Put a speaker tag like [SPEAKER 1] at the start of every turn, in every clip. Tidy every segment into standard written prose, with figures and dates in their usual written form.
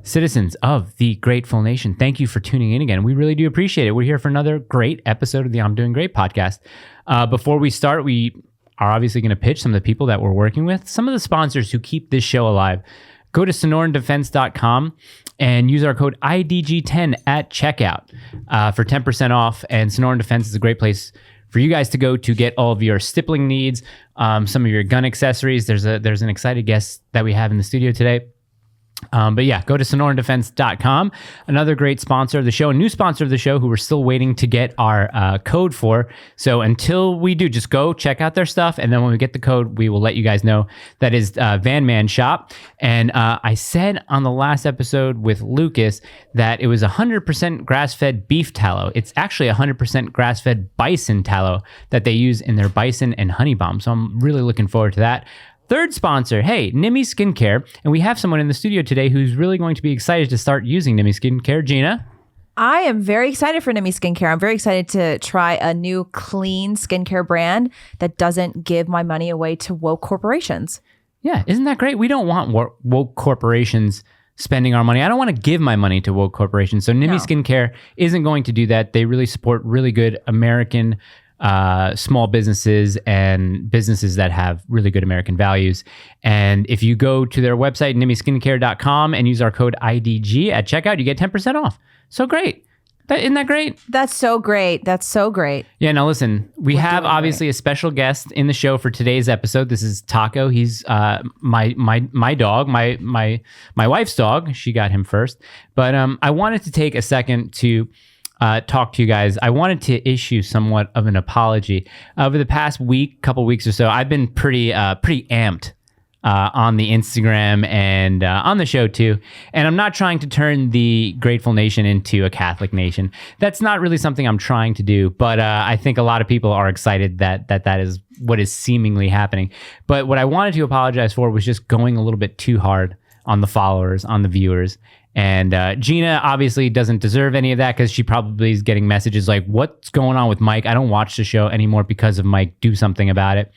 [SPEAKER 1] Citizens of the Grateful Nation, thank you for tuning in again. We really do appreciate it. We're here for another great episode of the I'm Doing Great podcast. Before we start, we are obviously going to pitch some of the people that we're working with, some of the sponsors who keep this show alive. Go to SonoranDefense.com and use our code IDG10 at checkout for 10% off. And Sonoran Defense is a great place for you guys to go to get all of your stippling needs, some of your gun accessories. There's an excited guest that we have in the studio today. But yeah, go to SonoranDefense.com. Another great sponsor of the show, a new sponsor of the show who we're still waiting to get our code for. So until we do, just go check out their stuff. And then when we get the code, we will let you guys know. That is Van Man Shop. And I said on the last episode with Lucas that it was 100% grass-fed beef tallow. It's actually 100% grass-fed bison tallow that they use in their bison and honey bomb. So I'm really looking forward to that. Third sponsor, hey, Nimi Skincare. And we have someone in the studio today who's really going to be excited to start using Nimi Skincare. Gina?
[SPEAKER 2] I am very excited for Nimi Skincare. I'm very excited to try a new clean skincare brand that doesn't give my money away to woke corporations.
[SPEAKER 1] Yeah, isn't that great? We don't want woke corporations spending our money. I don't want to give my money to woke corporations. So Nimi Skincare isn't going to do that. They really support really good American small businesses and businesses that have really good American values. And if you go to their website, nimiskincare.com, and use our code IDG at checkout, you get 10% off. So great. Isn't that great?
[SPEAKER 2] That's so great. That's so great.
[SPEAKER 1] Yeah, now listen, we have obviously a special guest in the show for today's episode. This is Taco. He's my dog, my wife's dog. She got him first. But I wanted to take a second to talk to you guys. I wanted to issue somewhat of an apology. Over the past couple weeks or so, I've been pretty amped on the Instagram and on the show too. And I'm not trying to turn the Grateful Nation into a Catholic nation. That's not really something I'm trying to do. But I think a lot of people are excited that is what is seemingly happening. But what I wanted to apologize for was just going a little bit too hard on the followers, on the viewers. And Gina obviously doesn't deserve any of that because she probably is getting messages like, what's going on with Mike? I don't watch the show anymore because of Mike. Do something about it.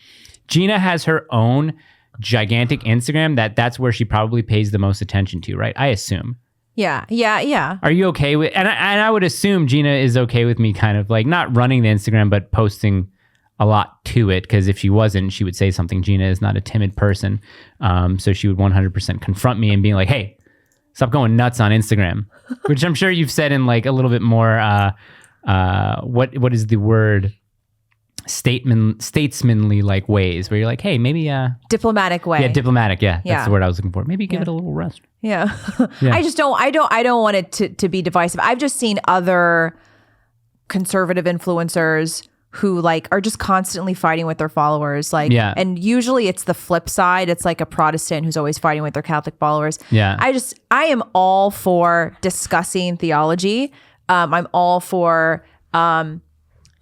[SPEAKER 1] Gina has her own gigantic Instagram that's where she probably pays the most attention to, right? I assume.
[SPEAKER 2] Yeah.
[SPEAKER 1] Are you okay with, and I would assume Gina is okay with me kind of like not running the Instagram, but posting a lot to it, because if she wasn't, she would say something. Gina is not a timid person. So she would 100% confront me and be like, hey, stop going nuts on Instagram, which I'm sure you've said in like a little bit more, what is the word? Statesmanly like ways where you're like, hey, maybe
[SPEAKER 2] diplomatic way.
[SPEAKER 1] Yeah, diplomatic. Yeah, that's the word I was looking for. Maybe give it a little rest.
[SPEAKER 2] Yeah. I don't want it to be divisive. I've just seen other conservative influencers who like are just constantly fighting with their followers. Like, and usually it's the flip side. It's like a Protestant who's always fighting with their Catholic followers.
[SPEAKER 1] Yeah.
[SPEAKER 2] I am all for discussing theology. I'm all for,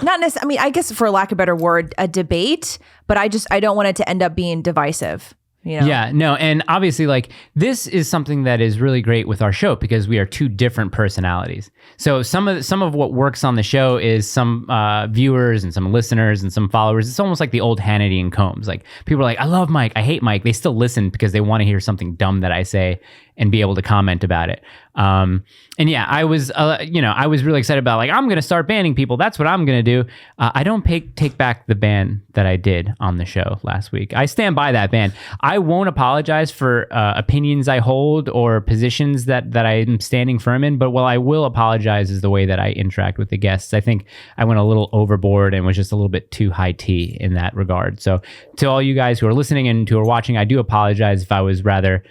[SPEAKER 2] not necessarily, I mean, I guess for lack of a better word, a debate, but I don't want it to end up being divisive. You know? Yeah,
[SPEAKER 1] no, and obviously, like, this is something that is really great with our show because we are two different personalities. So some of what works on the show is some viewers and some listeners and some followers. It's almost like the old Hannity and Combs. Like, people are like, I love Mike, I hate Mike. They still listen because they want to hear something dumb that I say and be able to comment about it. And yeah, I was really excited about like, I'm going to start banning people. That's what I'm going to do. I don't take back the ban that I did on the show last week. I stand by that ban. I won't apologize for opinions I hold or positions that I'm standing firm in, but what I will apologize is the way that I interact with the guests. I think I went a little overboard and was just a little bit too high tea in that regard. So to all you guys who are listening and who are watching, I do apologize if I was rather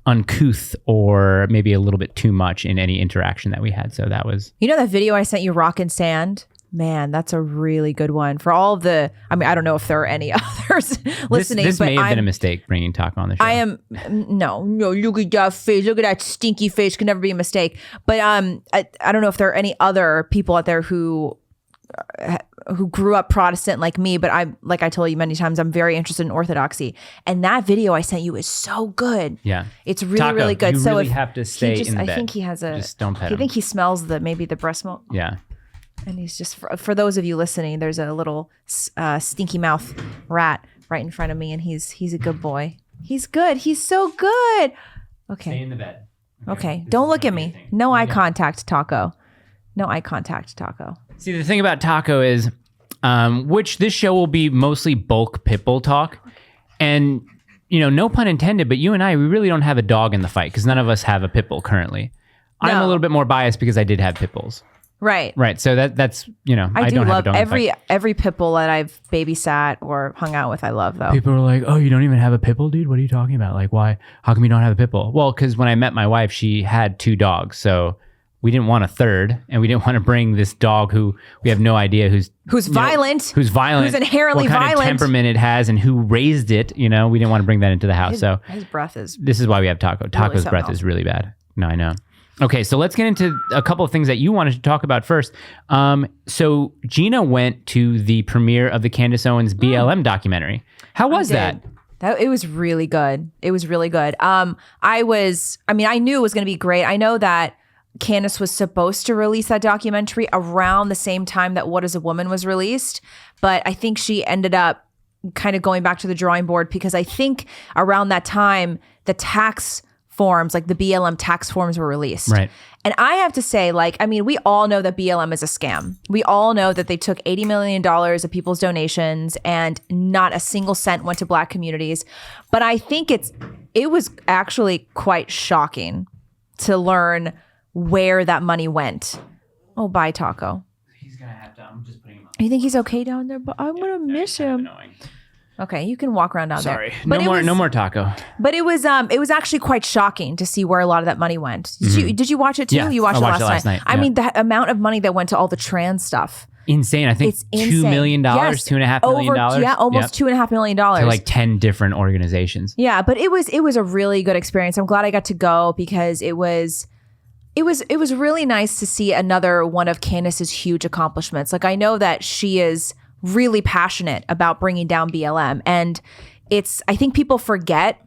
[SPEAKER 1] uncouth or maybe a little bit too much in any interaction that we had. So that was...
[SPEAKER 2] You know that video I sent you, Rock and Sand? Man, that's a really good one. For all of the... I mean, I don't know if there are any others listening.
[SPEAKER 1] This may have been a mistake bringing Taco on the show.
[SPEAKER 2] I am... No, look at that face. Look at that stinky face. Could never be a mistake. But I don't know if there are any other people out there who grew up Protestant like me, but like I told you many times, I'm very interested in Orthodoxy. And that video I sent you is so good.
[SPEAKER 1] Yeah.
[SPEAKER 2] It's really,
[SPEAKER 1] Taco,
[SPEAKER 2] really good.
[SPEAKER 1] You
[SPEAKER 2] so
[SPEAKER 1] really
[SPEAKER 2] if
[SPEAKER 1] have to stay in the bed.
[SPEAKER 2] I think he has a...
[SPEAKER 1] Just don't pet him.
[SPEAKER 2] I think he smells maybe the breast milk.
[SPEAKER 1] Yeah.
[SPEAKER 2] And he's just, for those of you listening, there's a little stinky mouth rat right in front of me, and he's a good boy. He's good. He's so good. Okay.
[SPEAKER 1] Stay in the bed.
[SPEAKER 2] Okay. Don't look at me. No eye contact, Taco. No eye contact, Taco.
[SPEAKER 1] See, the thing about Taco is, which this show will be mostly bulk Pitbull talk. And, no pun intended, but you and I, we really don't have a dog in the fight because none of us have a Pitbull currently. I'm a little bit more biased because I did have Pitbulls.
[SPEAKER 2] Right.
[SPEAKER 1] Right. So that's,
[SPEAKER 2] I do
[SPEAKER 1] don't
[SPEAKER 2] love
[SPEAKER 1] have a dog in the fight.
[SPEAKER 2] every Pitbull that I've babysat or hung out with. I love though.
[SPEAKER 1] People are like, oh, you don't even have a Pitbull, dude? What are you talking about? Like, why? How come you don't have a Pitbull? Well, because when I met my wife, she had 2 dogs. So we didn't want a third. And we didn't want to bring this dog who we have no idea who's
[SPEAKER 2] violent.
[SPEAKER 1] Who's
[SPEAKER 2] inherently
[SPEAKER 1] what kind
[SPEAKER 2] violent.
[SPEAKER 1] Of temperament it has and who raised it. We didn't want to bring that into the house.
[SPEAKER 2] His breath is.
[SPEAKER 1] This is why we have Taco. Taco's breath is really bad. No, I know. Okay, so let's get into a couple of things that you wanted to talk about first. So Gina went to the premiere of the Candace Owens BLM documentary. How was that?
[SPEAKER 2] It was really good. It was really good. I knew it was going to be great. I know that Candace was supposed to release that documentary around the same time that What Is a Woman was released, but I think she ended up kind of going back to the drawing board because I think around that time the tax forms, like the BLM tax forms, were released.
[SPEAKER 1] Right.
[SPEAKER 2] And I have to say, we all know that BLM is a scam. We all know that they took $80 million of people's donations and not a single cent went to Black communities. But I think it was actually quite shocking to learn where that money went. Oh, bye, Taco.
[SPEAKER 1] He's going to have to, I'm just putting him on.
[SPEAKER 2] You think he's okay down there? But I'm going to miss him. Okay, you can walk around down there.
[SPEAKER 1] Sorry, no more Taco.
[SPEAKER 2] But it was actually quite shocking to see where a lot of that money went. Did you watch it too?
[SPEAKER 1] Yeah,
[SPEAKER 2] You watched it last night.
[SPEAKER 1] Yeah.
[SPEAKER 2] I mean, the amount of money that went to all the trans stuff.
[SPEAKER 1] Insane. I think
[SPEAKER 2] It's insane.
[SPEAKER 1] $2 million,
[SPEAKER 2] Yes.
[SPEAKER 1] $2.5 million.
[SPEAKER 2] Yeah, almost $2.5 million.
[SPEAKER 1] To like 10 different organizations.
[SPEAKER 2] Yeah, but it was a really good experience. I'm glad I got to go because it was really nice to see another one of Candace's huge accomplishments. Like, I know that she is really passionate about bringing down BLM. And I think people forget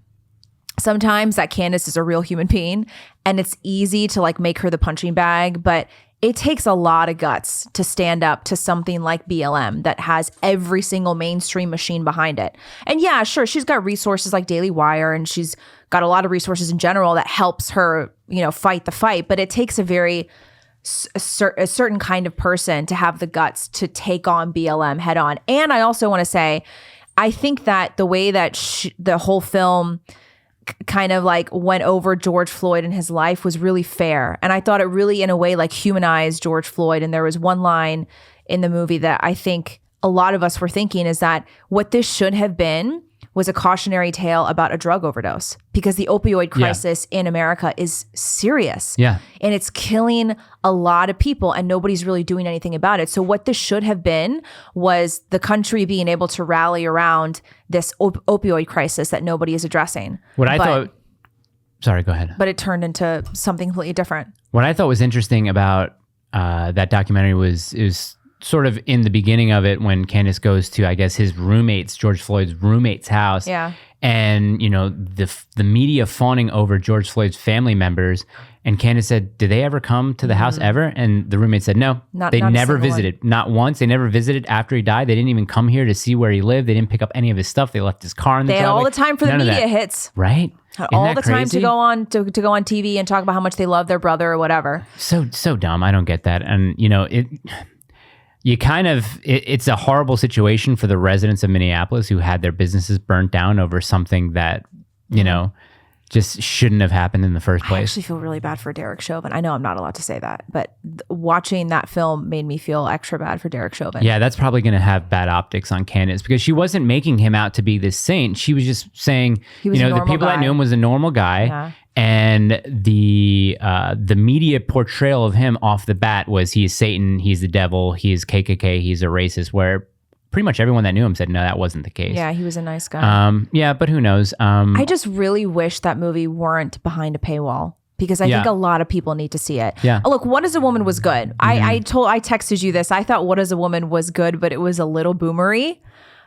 [SPEAKER 2] sometimes that Candace is a real human being and it's easy to make her the punching bag, but it takes a lot of guts to stand up to something like BLM that has every single mainstream machine behind it. And yeah, sure, she's got resources like Daily Wire and she's got a lot of resources in general that helps her, fight the fight, but it takes a certain kind of person to have the guts to take on BLM head on. And I also want to say, I think that the way that the whole film kind of went over George Floyd and his life was really fair. And I thought it really, in a way, humanized George Floyd. And there was one line in the movie that I think a lot of us were thinking is that what this should have been was a cautionary tale about a drug overdose, because the opioid crisis in America is serious.
[SPEAKER 1] Yeah.
[SPEAKER 2] And it's killing a lot of people and nobody's really doing anything about it. So what this should have been was the country being able to rally around this opioid crisis that nobody is addressing.
[SPEAKER 1] Sorry, go ahead.
[SPEAKER 2] But it turned into something completely different.
[SPEAKER 1] What I thought was interesting about that documentary was sort of in the beginning of it when Candace goes to, I guess, his roommate's, George Floyd's roommate's house.
[SPEAKER 2] Yeah.
[SPEAKER 1] And, the media fawning over George Floyd's family members. And Candace said, did they ever come to the house ever? And the roommate said, no, they never visited. One. Not once. They never visited after he died. They didn't even come here to see where he lived. They didn't pick up any of his stuff. They left his car in the driveway.
[SPEAKER 2] They had all the time for the media hits.
[SPEAKER 1] Right.
[SPEAKER 2] All the time to go on TV and talk about how much they love their brother or whatever.
[SPEAKER 1] So dumb. I don't get that. And, it's a horrible situation for the residents of Minneapolis who had their businesses burnt down over something that, just shouldn't have happened in the first place.
[SPEAKER 2] I actually feel really bad for Derek Chauvin. I know I'm not allowed to say that, but watching that film made me feel extra bad for Derek Chauvin.
[SPEAKER 1] Yeah, that's probably going to have bad optics on Candace because she wasn't making him out to be this saint. She was just saying, the people that knew him was a normal guy.
[SPEAKER 2] Yeah.
[SPEAKER 1] And the media portrayal of him off the bat was he's Satan, he's the devil, he's KKK, he's a racist, where pretty much everyone that knew him said, no, that wasn't the case.
[SPEAKER 2] Yeah, he was a nice guy.
[SPEAKER 1] But who knows?
[SPEAKER 2] I just really wish that movie weren't behind a paywall because I think a lot of people need to see it.
[SPEAKER 1] Yeah.
[SPEAKER 2] Oh, look, What Is a Woman was good. I texted you this. I thought What Is a Woman was good, but it was a little boomery.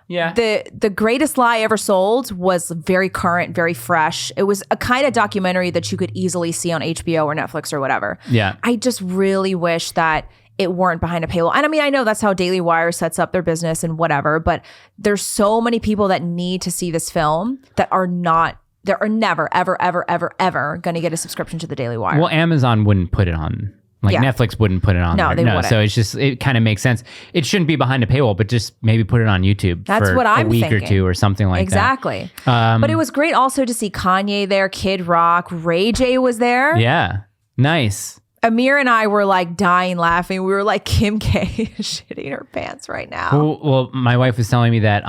[SPEAKER 1] Yeah.
[SPEAKER 2] The Greatest Lie Ever Sold was very current, very fresh. It was a kind of documentary that you could easily see on HBO or Netflix or whatever.
[SPEAKER 1] Yeah.
[SPEAKER 2] I just really wish that it weren't behind a paywall. And I mean, I know that's how Daily Wire sets up their business and whatever, but there's so many people that need to see this film that are not they're never, ever, ever, ever, ever going to get a subscription to the Daily Wire.
[SPEAKER 1] Well, Amazon wouldn't put it on. Like Netflix wouldn't put it on
[SPEAKER 2] no,
[SPEAKER 1] there.
[SPEAKER 2] They wouldn't.
[SPEAKER 1] So it kind of makes sense. It shouldn't be behind a paywall, but just maybe put it on YouTube
[SPEAKER 2] That's
[SPEAKER 1] for
[SPEAKER 2] what I'm
[SPEAKER 1] a week
[SPEAKER 2] thinking.
[SPEAKER 1] or two or something like
[SPEAKER 2] exactly.
[SPEAKER 1] that.
[SPEAKER 2] But it was great also to see Kanye there, Kid Rock, Ray J was there.
[SPEAKER 1] Yeah. Nice.
[SPEAKER 2] Amir and I were like dying laughing. We were like, Kim K is shitting her pants right now.
[SPEAKER 1] Well, my wife was telling me that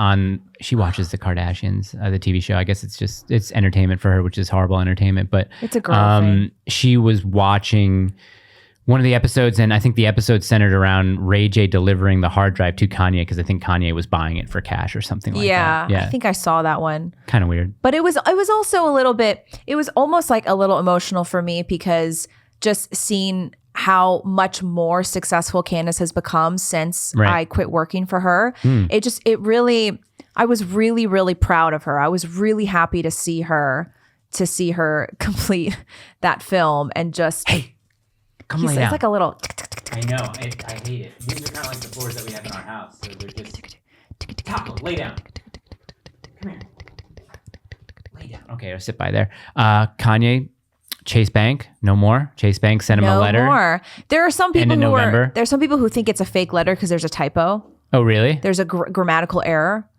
[SPEAKER 1] she watches the Kardashians, the TV show. I guess it's entertainment for her, which is horrible entertainment. But
[SPEAKER 2] it's a girl thing.
[SPEAKER 1] She was watching one of the episodes, and I think the episode centered around Ray J delivering the hard drive to Kanye because I think Kanye was buying it for cash or something like that.
[SPEAKER 2] Yeah, I think I saw that one.
[SPEAKER 1] Kind of weird.
[SPEAKER 2] But it was also a little bit, it was almost like a little emotional for me because just seeing how much more successful Candace has become since I quit working for her. I was really, really proud of her. I was really happy to see her complete that film and just...
[SPEAKER 1] Hey, come lay down.
[SPEAKER 2] It's like a little...
[SPEAKER 1] I know. I hate it. These are kind of like the floors that we have in our house. So they're just... Taco, lay down. Come here. Lay down. Okay, I'll sit by there. Kanye... Chase Bank, no more. Chase Bank sent him a letter.
[SPEAKER 2] No more. There are some people
[SPEAKER 1] there's
[SPEAKER 2] some people who think it's a fake letter because there's a typo.
[SPEAKER 1] Oh, really?
[SPEAKER 2] There's a grammatical error.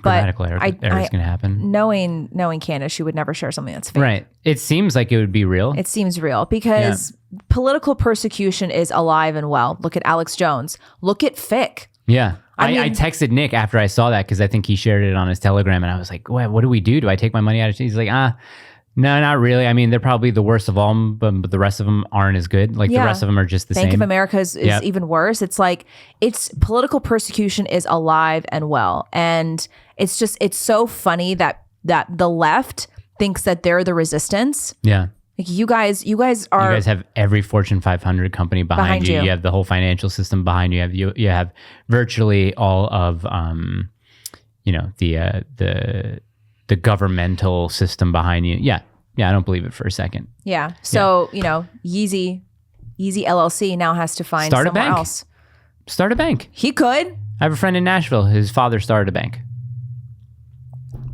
[SPEAKER 1] Grammatical error is going to happen.
[SPEAKER 2] Knowing Candace, she would never share something that's fake.
[SPEAKER 1] Right. It seems like it would be real.
[SPEAKER 2] It seems real because political persecution is alive and well. Look at Alex Jones. Look at Fick.
[SPEAKER 1] Yeah. I texted Nick after I saw that because I think he shared it on his Telegram and I was like, what do we do? Do I take my money out of it? He's like, no, not really. I mean, they're probably the worst of all, but the rest of them aren't as good. Like the rest of them are just the same.
[SPEAKER 2] Bank of America is even worse. It's like political persecution is alive and well. And it's so funny that the left thinks that they're the resistance.
[SPEAKER 1] Yeah.
[SPEAKER 2] Like you guys are. You
[SPEAKER 1] guys have every Fortune 500 company behind you. You have the whole financial system behind you. You have virtually all of, the governmental system behind you. Yeah. I don't believe it for a second.
[SPEAKER 2] Yeah. So, Yeezy LLC now has to find
[SPEAKER 1] somewhere
[SPEAKER 2] somewhere else.
[SPEAKER 1] Start a bank.
[SPEAKER 2] He could.
[SPEAKER 1] I have a friend in Nashville. His father started a bank.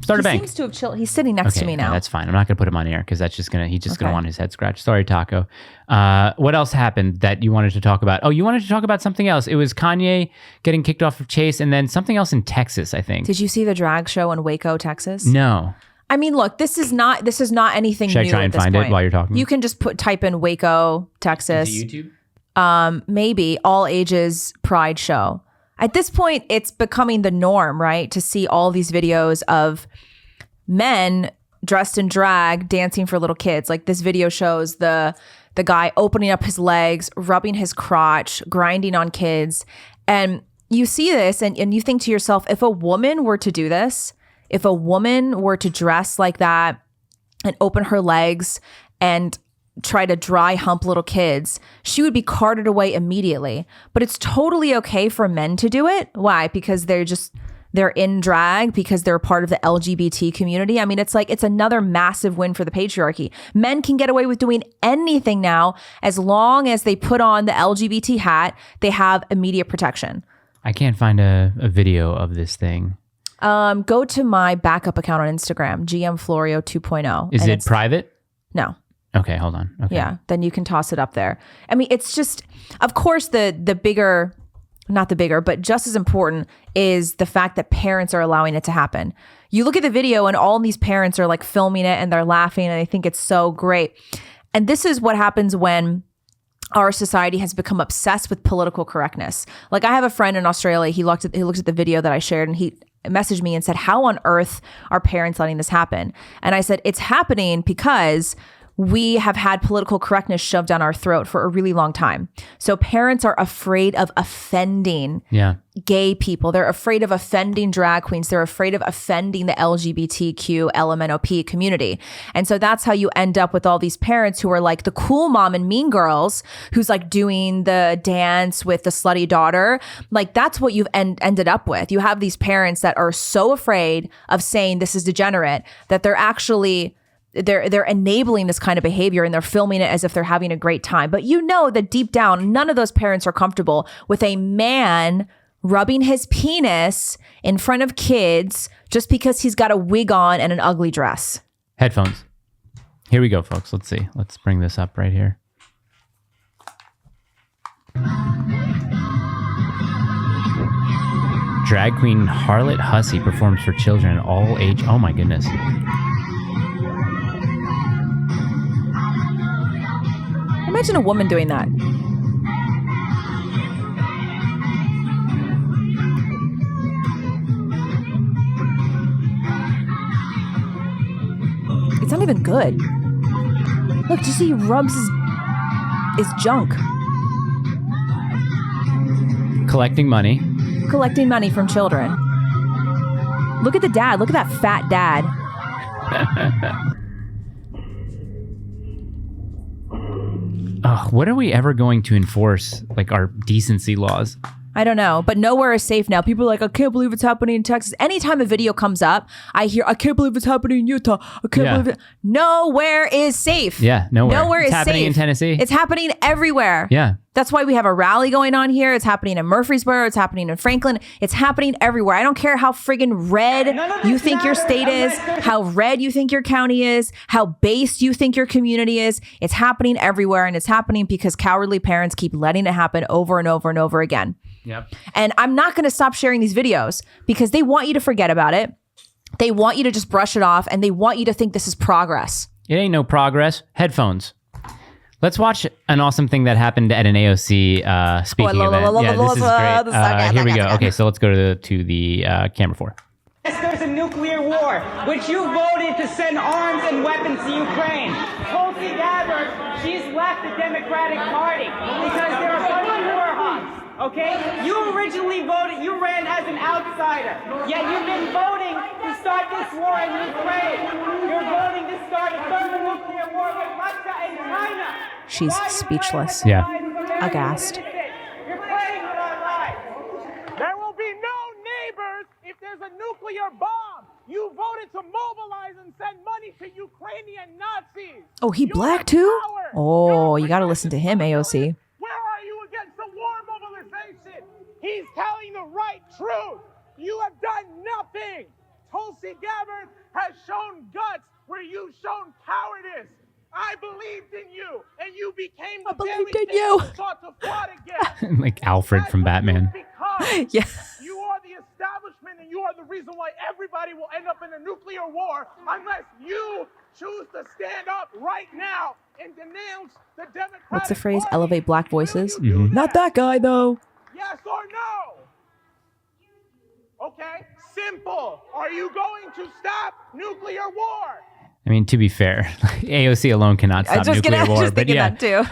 [SPEAKER 1] He
[SPEAKER 2] seems to have chilled. He's sitting next to me now.
[SPEAKER 1] Yeah, that's fine. I'm not going to put him on air because he's just going to want his head scratched. Sorry, Taco. What else happened that you wanted to talk about? Oh, you wanted to talk about something else. It was Kanye getting kicked off of Chase and then something else in Texas, I think.
[SPEAKER 2] Did you see the drag show in Waco, Texas?
[SPEAKER 1] No.
[SPEAKER 2] I mean, look, this is not anything new.
[SPEAKER 1] Should I try and find it while you're talking?
[SPEAKER 2] You can just type in Waco, Texas.
[SPEAKER 1] Is it YouTube?
[SPEAKER 2] Maybe all ages pride show. At this point, it's becoming the norm, right? To see all these videos of men dressed in drag dancing for little kids. Like this video shows the guy opening up his legs, rubbing his crotch, grinding on kids. And you see this and you think to yourself, if a woman were to do this, if a woman were to dress like that and open her legs and try to dry hump little kids, she would be carted away immediately. But it's totally okay for men to do it. Why? Because they're in drag, because they're part of the LGBT community. I mean, it's another massive win for the patriarchy. Men can get away with doing anything now as long as they put on the LGBT hat. They have immediate protection.
[SPEAKER 1] I can't find a video of this thing.
[SPEAKER 2] Go to my backup account on Instagram, GM Florio 2.0.
[SPEAKER 1] Is it private?
[SPEAKER 2] No.
[SPEAKER 1] Okay, hold on. Okay.
[SPEAKER 2] Yeah, then you can toss it up there. I mean, it's just, of course, the bigger, not the bigger, but just as important is the fact that parents are allowing it to happen. You look at the video and all these parents are like filming it and they're laughing and they think it's so great. And this is what happens when our society has become obsessed with political correctness. Like I have a friend in Australia, he looked at the video that I shared and he messaged me and said, how on earth are parents letting this happen? And I said, it's happening because we have had political correctness shoved down our throat for a really long time. So parents are afraid of offending gay people. They're afraid of offending drag queens. They're afraid of offending the LGBTQ LMNOP community. And so that's how you end up with all these parents who are like the cool mom in Mean Girls who's like doing the dance with the slutty daughter. Like that's what you've ended up with. You have these parents that are so afraid of saying this is degenerate that they're actually they're enabling this kind of behavior and they're filming it as if they're having a great time. But you know that deep down, none of those parents are comfortable with a man rubbing his penis in front of kids just because he's got a wig on and an ugly dress.
[SPEAKER 1] Headphones. Here we go, folks. Let's see. Let's bring this up right here. Drag queen Harlot Hussey performs for children all age. Oh my goodness.
[SPEAKER 2] Imagine a woman doing that. It's not even good. Look, do you see he rubs his junk?
[SPEAKER 1] Collecting money.
[SPEAKER 2] Collecting money from children. Look at the dad. Look at that fat dad.
[SPEAKER 1] What are we ever going to enforce, like our decency laws?
[SPEAKER 2] I don't know, but nowhere is safe now. People are like, I can't believe it's happening in Texas. Anytime a video comes up, I hear, I can't believe it's happening in Utah. I can't believe it. Nowhere is safe.
[SPEAKER 1] Yeah, nowhere.
[SPEAKER 2] Nowhere is
[SPEAKER 1] happening
[SPEAKER 2] safe.
[SPEAKER 1] In Tennessee.
[SPEAKER 2] It's happening everywhere.
[SPEAKER 1] Yeah.
[SPEAKER 2] That's why we have a rally going on here. It's happening in Murfreesboro. It's happening in Franklin. It's happening everywhere. I don't care how friggin' red you think your state is, how red you think your county is, how based you think your community is. It's happening everywhere, and it's happening because cowardly parents keep letting it happen over and over and over again.
[SPEAKER 1] Yep.
[SPEAKER 2] And I'm not going to stop sharing these videos because they want you to forget about it. They want you to just brush it off, and they want you to think this is progress.
[SPEAKER 1] It ain't no progress. Headphones. Let's watch an awesome thing that happened at an AOC speaking event. Yeah, this is great. Here we go. Okay, so let's go to the camera 4.
[SPEAKER 3] There's a nuclear war, which you voted to send arms and weapons to Ukraine. Tulsi Gabbard, she's left the Democratic Party because there are a bunch of war hawks. Okay? You originally voted, you ran as an outsider, yet you've been voting to start this war in Ukraine. You're voting to start a third nuclear war with Russia and China.
[SPEAKER 2] She's speechless.
[SPEAKER 1] Yeah.
[SPEAKER 2] Aghast.
[SPEAKER 3] You're playing with our lives. There will be no neighbors if there's a nuclear bomb. You voted to mobilize and send money to Ukrainian Nazis.
[SPEAKER 2] Oh, he black too? Oh, you got to listen to him, AOC.
[SPEAKER 3] Where are you against the war mobilization? He's telling the right truth. You have done nothing. Tulsi Gabbard has shown guts where you've shown cowardice. I believed in you, and you became the very thing you sought to fought against.
[SPEAKER 1] Like Alfred from Batman.
[SPEAKER 2] Yeah.
[SPEAKER 3] You are the establishment, and you are the reason why everybody will end up in a nuclear war unless you choose to stand up right now and denounce the Democratic
[SPEAKER 2] What's the phrase?
[SPEAKER 3] Party.
[SPEAKER 2] Elevate black voices?
[SPEAKER 1] Mm-hmm.
[SPEAKER 2] Not that guy, though.
[SPEAKER 3] Yes or no? Okay, simple. Are you going to stop nuclear war?
[SPEAKER 1] I mean, to be fair, AOC alone cannot stop nuclear war. But yeah,
[SPEAKER 2] that too.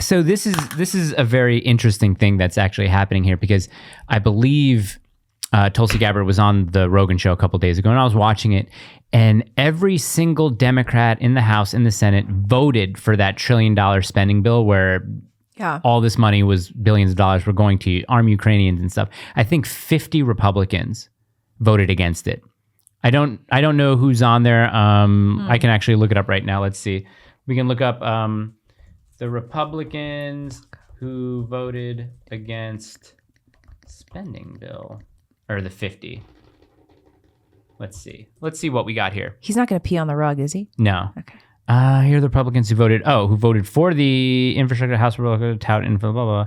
[SPEAKER 1] So this is a very interesting thing that's actually happening here because I believe Tulsi Gabbard was on the Rogan show a couple days ago, and I was watching it, and every single Democrat in the House and the Senate voted for that $1 trillion spending bill where all this money was billions of dollars were going to arm Ukrainians and stuff. I think 50 Republicans voted against it. I don't know who's on there. I can actually look it up right now. Let's see. We can look up the Republicans who voted against spending bill, or the 50. Let's see. Let's see what we got here.
[SPEAKER 2] He's not going to pee on the rug, is he?
[SPEAKER 1] No.
[SPEAKER 2] Okay.
[SPEAKER 1] Here are the Republicans who voted. Who voted for the infrastructure House Republican tout info blah blah.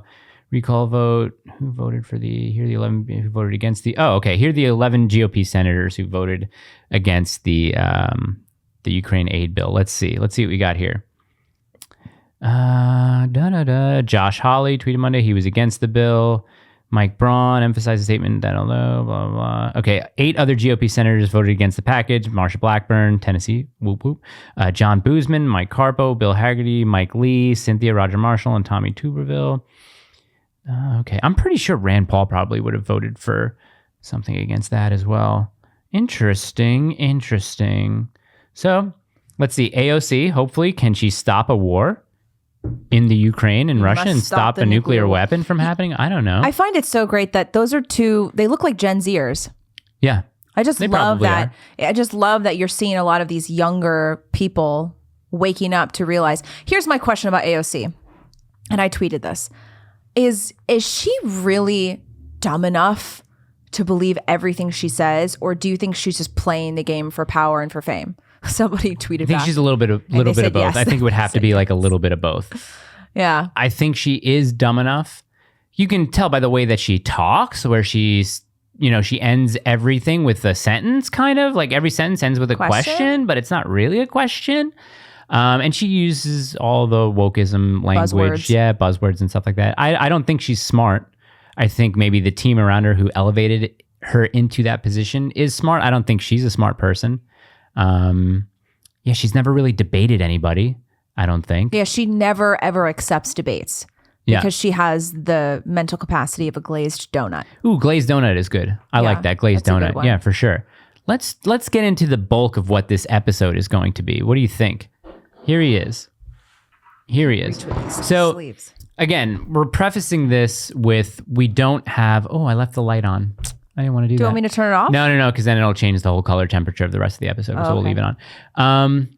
[SPEAKER 1] Recall vote. Who voted for the? Here are the 11 who voted against the. Oh, okay. Here are the 11 GOP senators who voted against the Ukraine aid bill. Let's see. Let's see what we got here. Josh Hawley tweeted Monday he was against the bill. Mike Braun emphasized a statement that although blah blah. Okay, 8 other GOP senators voted against the package. Marsha Blackburn, Tennessee, whoop whoop. John Boozman, Mike Carpo, Bill Hagerty, Mike Lee, Cynthia Roger Marshall, and Tommy Tuberville. Okay, I'm pretty sure Rand Paul probably would have voted for something against that as well. Interesting. So let's see. AOC, hopefully, can she stop a war in the Ukraine and Russia and stop a nuclear weapon from happening? I don't know.
[SPEAKER 2] I find it so great that those are two, they look like Gen Zers.
[SPEAKER 1] Yeah.
[SPEAKER 2] I just love that. I just love that you're seeing a lot of these younger people waking up to realize. Here's my question about AOC. And I tweeted this. Is she really dumb enough to believe everything she says, or do you think she's just playing the game for power and for fame? Somebody tweeted
[SPEAKER 1] I think
[SPEAKER 2] back.
[SPEAKER 1] she's a little bit of both.
[SPEAKER 2] said yes.
[SPEAKER 1] I think it would have to be like a little bit of both.
[SPEAKER 2] Yeah.
[SPEAKER 1] I think she is dumb enough. You can tell by the way that she talks, where she's, she ends everything with a sentence, kind of like every sentence ends with a question, but it's not really a question. And she uses all the wokeism language, buzzwords and stuff like that. I don't think she's smart. I think maybe the team around her who elevated her into that position is smart. I don't think she's a smart person. She's never really debated anybody, I don't think.
[SPEAKER 2] Yeah, she never ever accepts debates because she has the mental capacity of a glazed donut.
[SPEAKER 1] Ooh, glazed donut is good. I like that glazed donut. Yeah, for sure. Let's get into the bulk of what this episode is going to be. What do you think? Here he is. So again, we're prefacing this with we don't have. Oh, I left the light on. I didn't want to do that.
[SPEAKER 2] Do you want me to turn it off?
[SPEAKER 1] No, because then it'll change the whole color temperature of the rest of the episode. So we'll leave it on.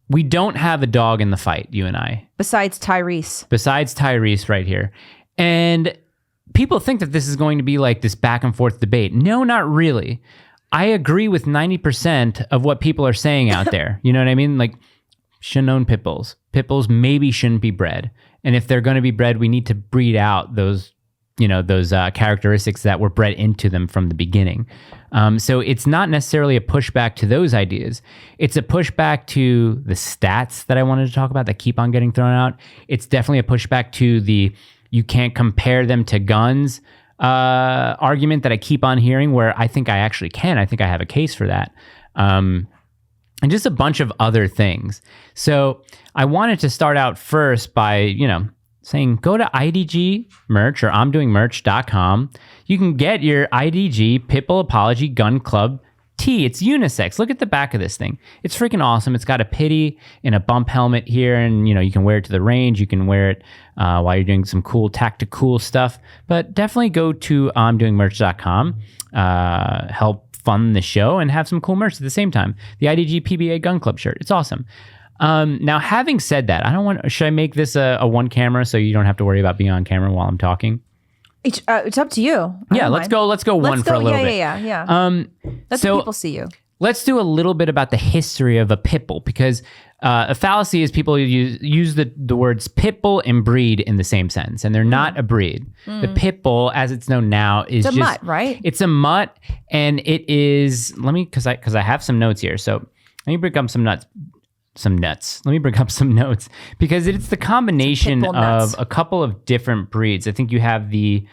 [SPEAKER 1] We don't have a dog in the fight, you and I.
[SPEAKER 2] Besides Tyrese
[SPEAKER 1] right here. And people think that this is going to be like this back and forth debate. No, not really. I agree with 90% of what people are saying out there. You know what I mean? Like, shouldn't own pit bulls. Pit bulls maybe shouldn't be bred. And if they're going to be bred, we need to breed out those characteristics that were bred into them from the beginning. So it's not necessarily a pushback to those ideas. It's a pushback to the stats that I wanted to talk about that keep on getting thrown out. It's definitely a pushback to the you can't compare them to guns argument that I keep on hearing, where I think I actually can. I think I have a case for that. And just a bunch of other things. So I wanted to start out first by, saying go to IDG merch or I'mDoingMerch.com. You can get your IDG Pitbull Apology Gun Club tee. It's unisex. Look at the back of this thing. It's freaking awesome. It's got a pity and a bump helmet here, and you can wear it to the range. You can wear it while you're doing some cool tactical stuff. But definitely go to I'mDoingMerch.com. Help fund the show and have some cool merch at the same time. The IDG PBA Gun Club shirt. It's awesome. Now, having said that, should I make this a one camera so you don't have to worry about being on camera while I'm talking?
[SPEAKER 2] It's up to you.
[SPEAKER 1] Let's go one for a little bit.
[SPEAKER 2] Yeah. Let the people see you.
[SPEAKER 1] Let's do a little bit about the history of a pit bull, because a fallacy is people use the words pit bull and breed in the same sentence, and they're not a breed. The pit bull, as it's known now, is
[SPEAKER 2] it's a mutt, right?
[SPEAKER 1] It's a mutt, and it is. Because I have some notes here, so let me bring up some nuts. Let me bring up some notes, because it's the combination of a couple of different breeds. I think you have the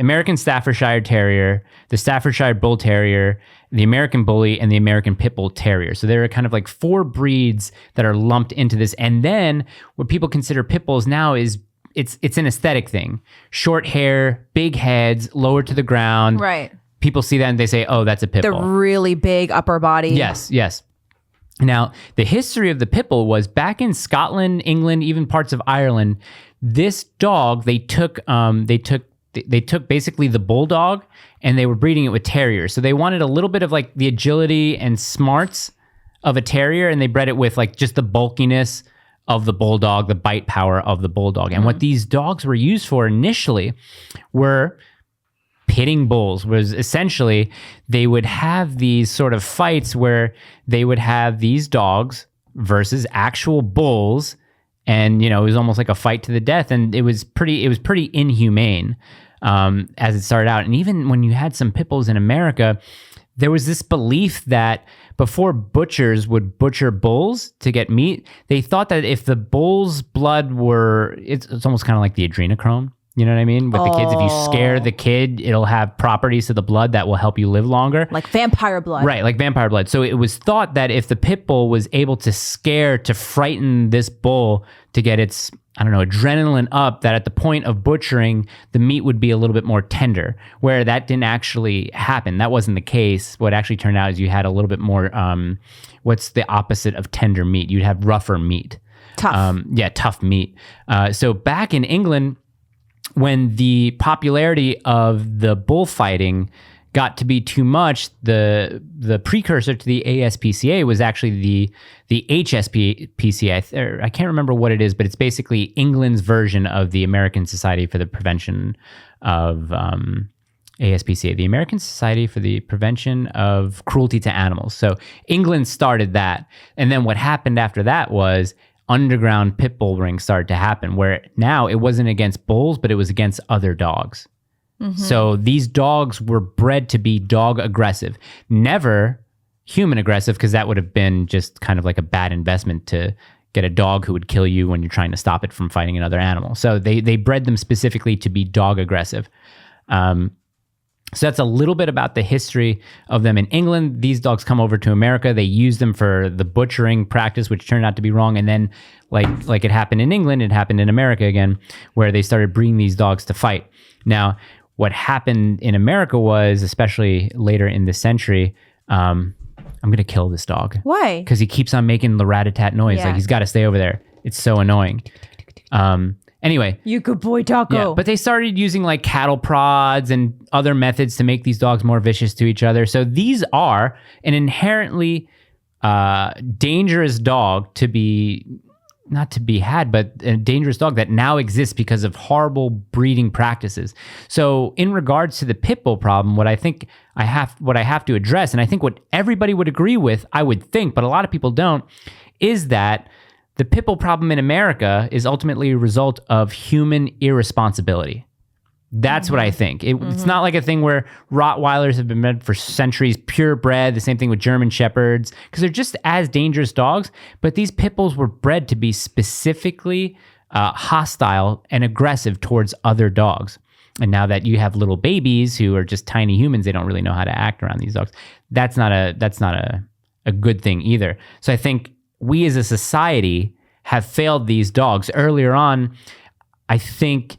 [SPEAKER 1] American Staffordshire Terrier, the Staffordshire Bull Terrier, the American Bully, and the American Pit Bull Terrier. So there are kind of like four breeds that are lumped into this. And then what people consider pit bulls now is it's an aesthetic thing. Short hair, big heads, lower to the ground.
[SPEAKER 2] Right.
[SPEAKER 1] People see that and they say, oh, that's a pit bull.
[SPEAKER 2] The really big upper body.
[SPEAKER 1] Yes. Now, the history of the pit bull was back in Scotland, England, even parts of Ireland. This dog, they took basically the bulldog and they were breeding it with terriers. So they wanted a little bit of like the agility and smarts of a terrier, and they bred it with like just the bulkiness of the bulldog, the bite power of the bulldog. And what these dogs were used for initially were pitting bulls. Was essentially they would have these sort of fights where they would have these dogs versus actual bulls, and it was almost like a fight to the death, and it was pretty inhumane as it started out. And even when you had some pit bulls in America, there was this belief that before butchers would butcher bulls to get meat, they thought that if the bull's blood it's almost kind of like the adrenochrome. You know what I mean? With the kids, if you scare the kid, it'll have properties to the blood that will help you live longer.
[SPEAKER 2] Like vampire blood.
[SPEAKER 1] Right, like vampire blood. So it was thought that if the pit bull was able to frighten this bull to get its, adrenaline up, that at the point of butchering, the meat would be a little bit more tender, where that didn't actually happen. That wasn't the case. What actually turned out is you had a little bit more, what's the opposite of tender meat? You'd have rougher meat.
[SPEAKER 2] Tough.
[SPEAKER 1] Tough meat. So back in England, when the popularity of the bullfighting got to be too much, the precursor to the ASPCA was actually the HSPCA. I can't remember what it is, but it's basically England's version of the American Society for the Prevention of ASPCA, the American Society for the Prevention of Cruelty to Animals. So England started that. And then what happened after that was underground pit bull rings started to happen, where now it wasn't against bulls, but it was against other dogs. So these dogs were bred to be dog aggressive, never human aggressive, because that would have been just kind of like a bad investment to get a dog who would kill you when you're trying to stop it from fighting another animal. So they bred them specifically to be dog aggressive. So that's a little bit about the history of them in England. These dogs come over to America. They use them for the butchering practice, which turned out to be wrong. And then like it happened in England, it happened in America again, where they started breeding these dogs to fight. Now, what happened in America was, especially later in this century, I'm going to kill this dog.
[SPEAKER 2] Why?
[SPEAKER 1] Because he keeps on making the rat-a-tat noise.
[SPEAKER 2] Yeah.
[SPEAKER 1] Like, he's got to stay over there. It's so annoying. Anyway.
[SPEAKER 2] You good boy, Taco.
[SPEAKER 1] Yeah, but they started using like cattle prods and other methods to make these dogs more vicious to each other. So these are an inherently dangerous dog to be, not to be had, but a dangerous dog that now exists because of horrible breeding practices. So in regards to the pit bull problem, what I think I have to address, and I think what everybody would agree with, I would think, but a lot of people don't, is that the pit bull problem in America is ultimately a result of human irresponsibility. That's what I think. It's not like a thing where Rottweilers have been bred for centuries, purebred, the same thing with German Shepherds, because they're just as dangerous dogs, but these pit bulls were bred to be specifically hostile and aggressive towards other dogs. And now that you have little babies who are just tiny humans, they don't really know how to act around these dogs. That's not a good thing either. So I think we as a society have failed these dogs. Earlier on, I think,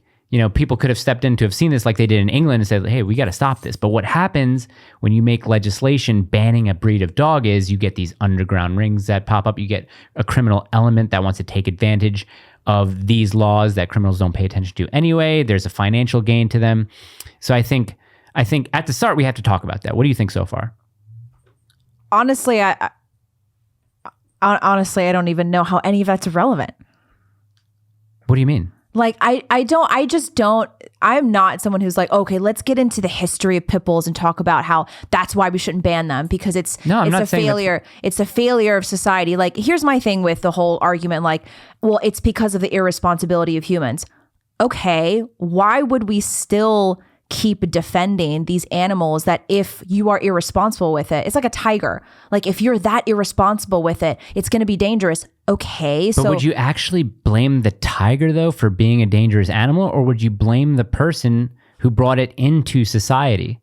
[SPEAKER 1] people could have stepped in to have seen this like they did in England and said, hey, we got to stop this. But what happens when you make legislation banning a breed of dog is you get these underground rings that pop up. You get a criminal element that wants to take advantage of these laws that criminals don't pay attention to anyway. There's a financial gain to them. So I think at the start, we have to talk about that. What do you think so far?
[SPEAKER 2] Honestly, I don't even know how any of that's relevant.
[SPEAKER 1] What do you mean?
[SPEAKER 2] Like, I'm not someone who's like, okay, let's get into the history of pit bulls and talk about how that's why we shouldn't ban them, because it's a failure. It's a failure of society. Like, here's my thing with the whole argument, like, well, it's because of the irresponsibility of humans. Okay, why would we still keep defending these animals that if you are irresponsible with it, it's like a tiger. Like, if you're that irresponsible with it, it's going to be dangerous. Okay.
[SPEAKER 1] But would you actually blame the tiger though for being a dangerous animal, or would you blame the person who brought it into society?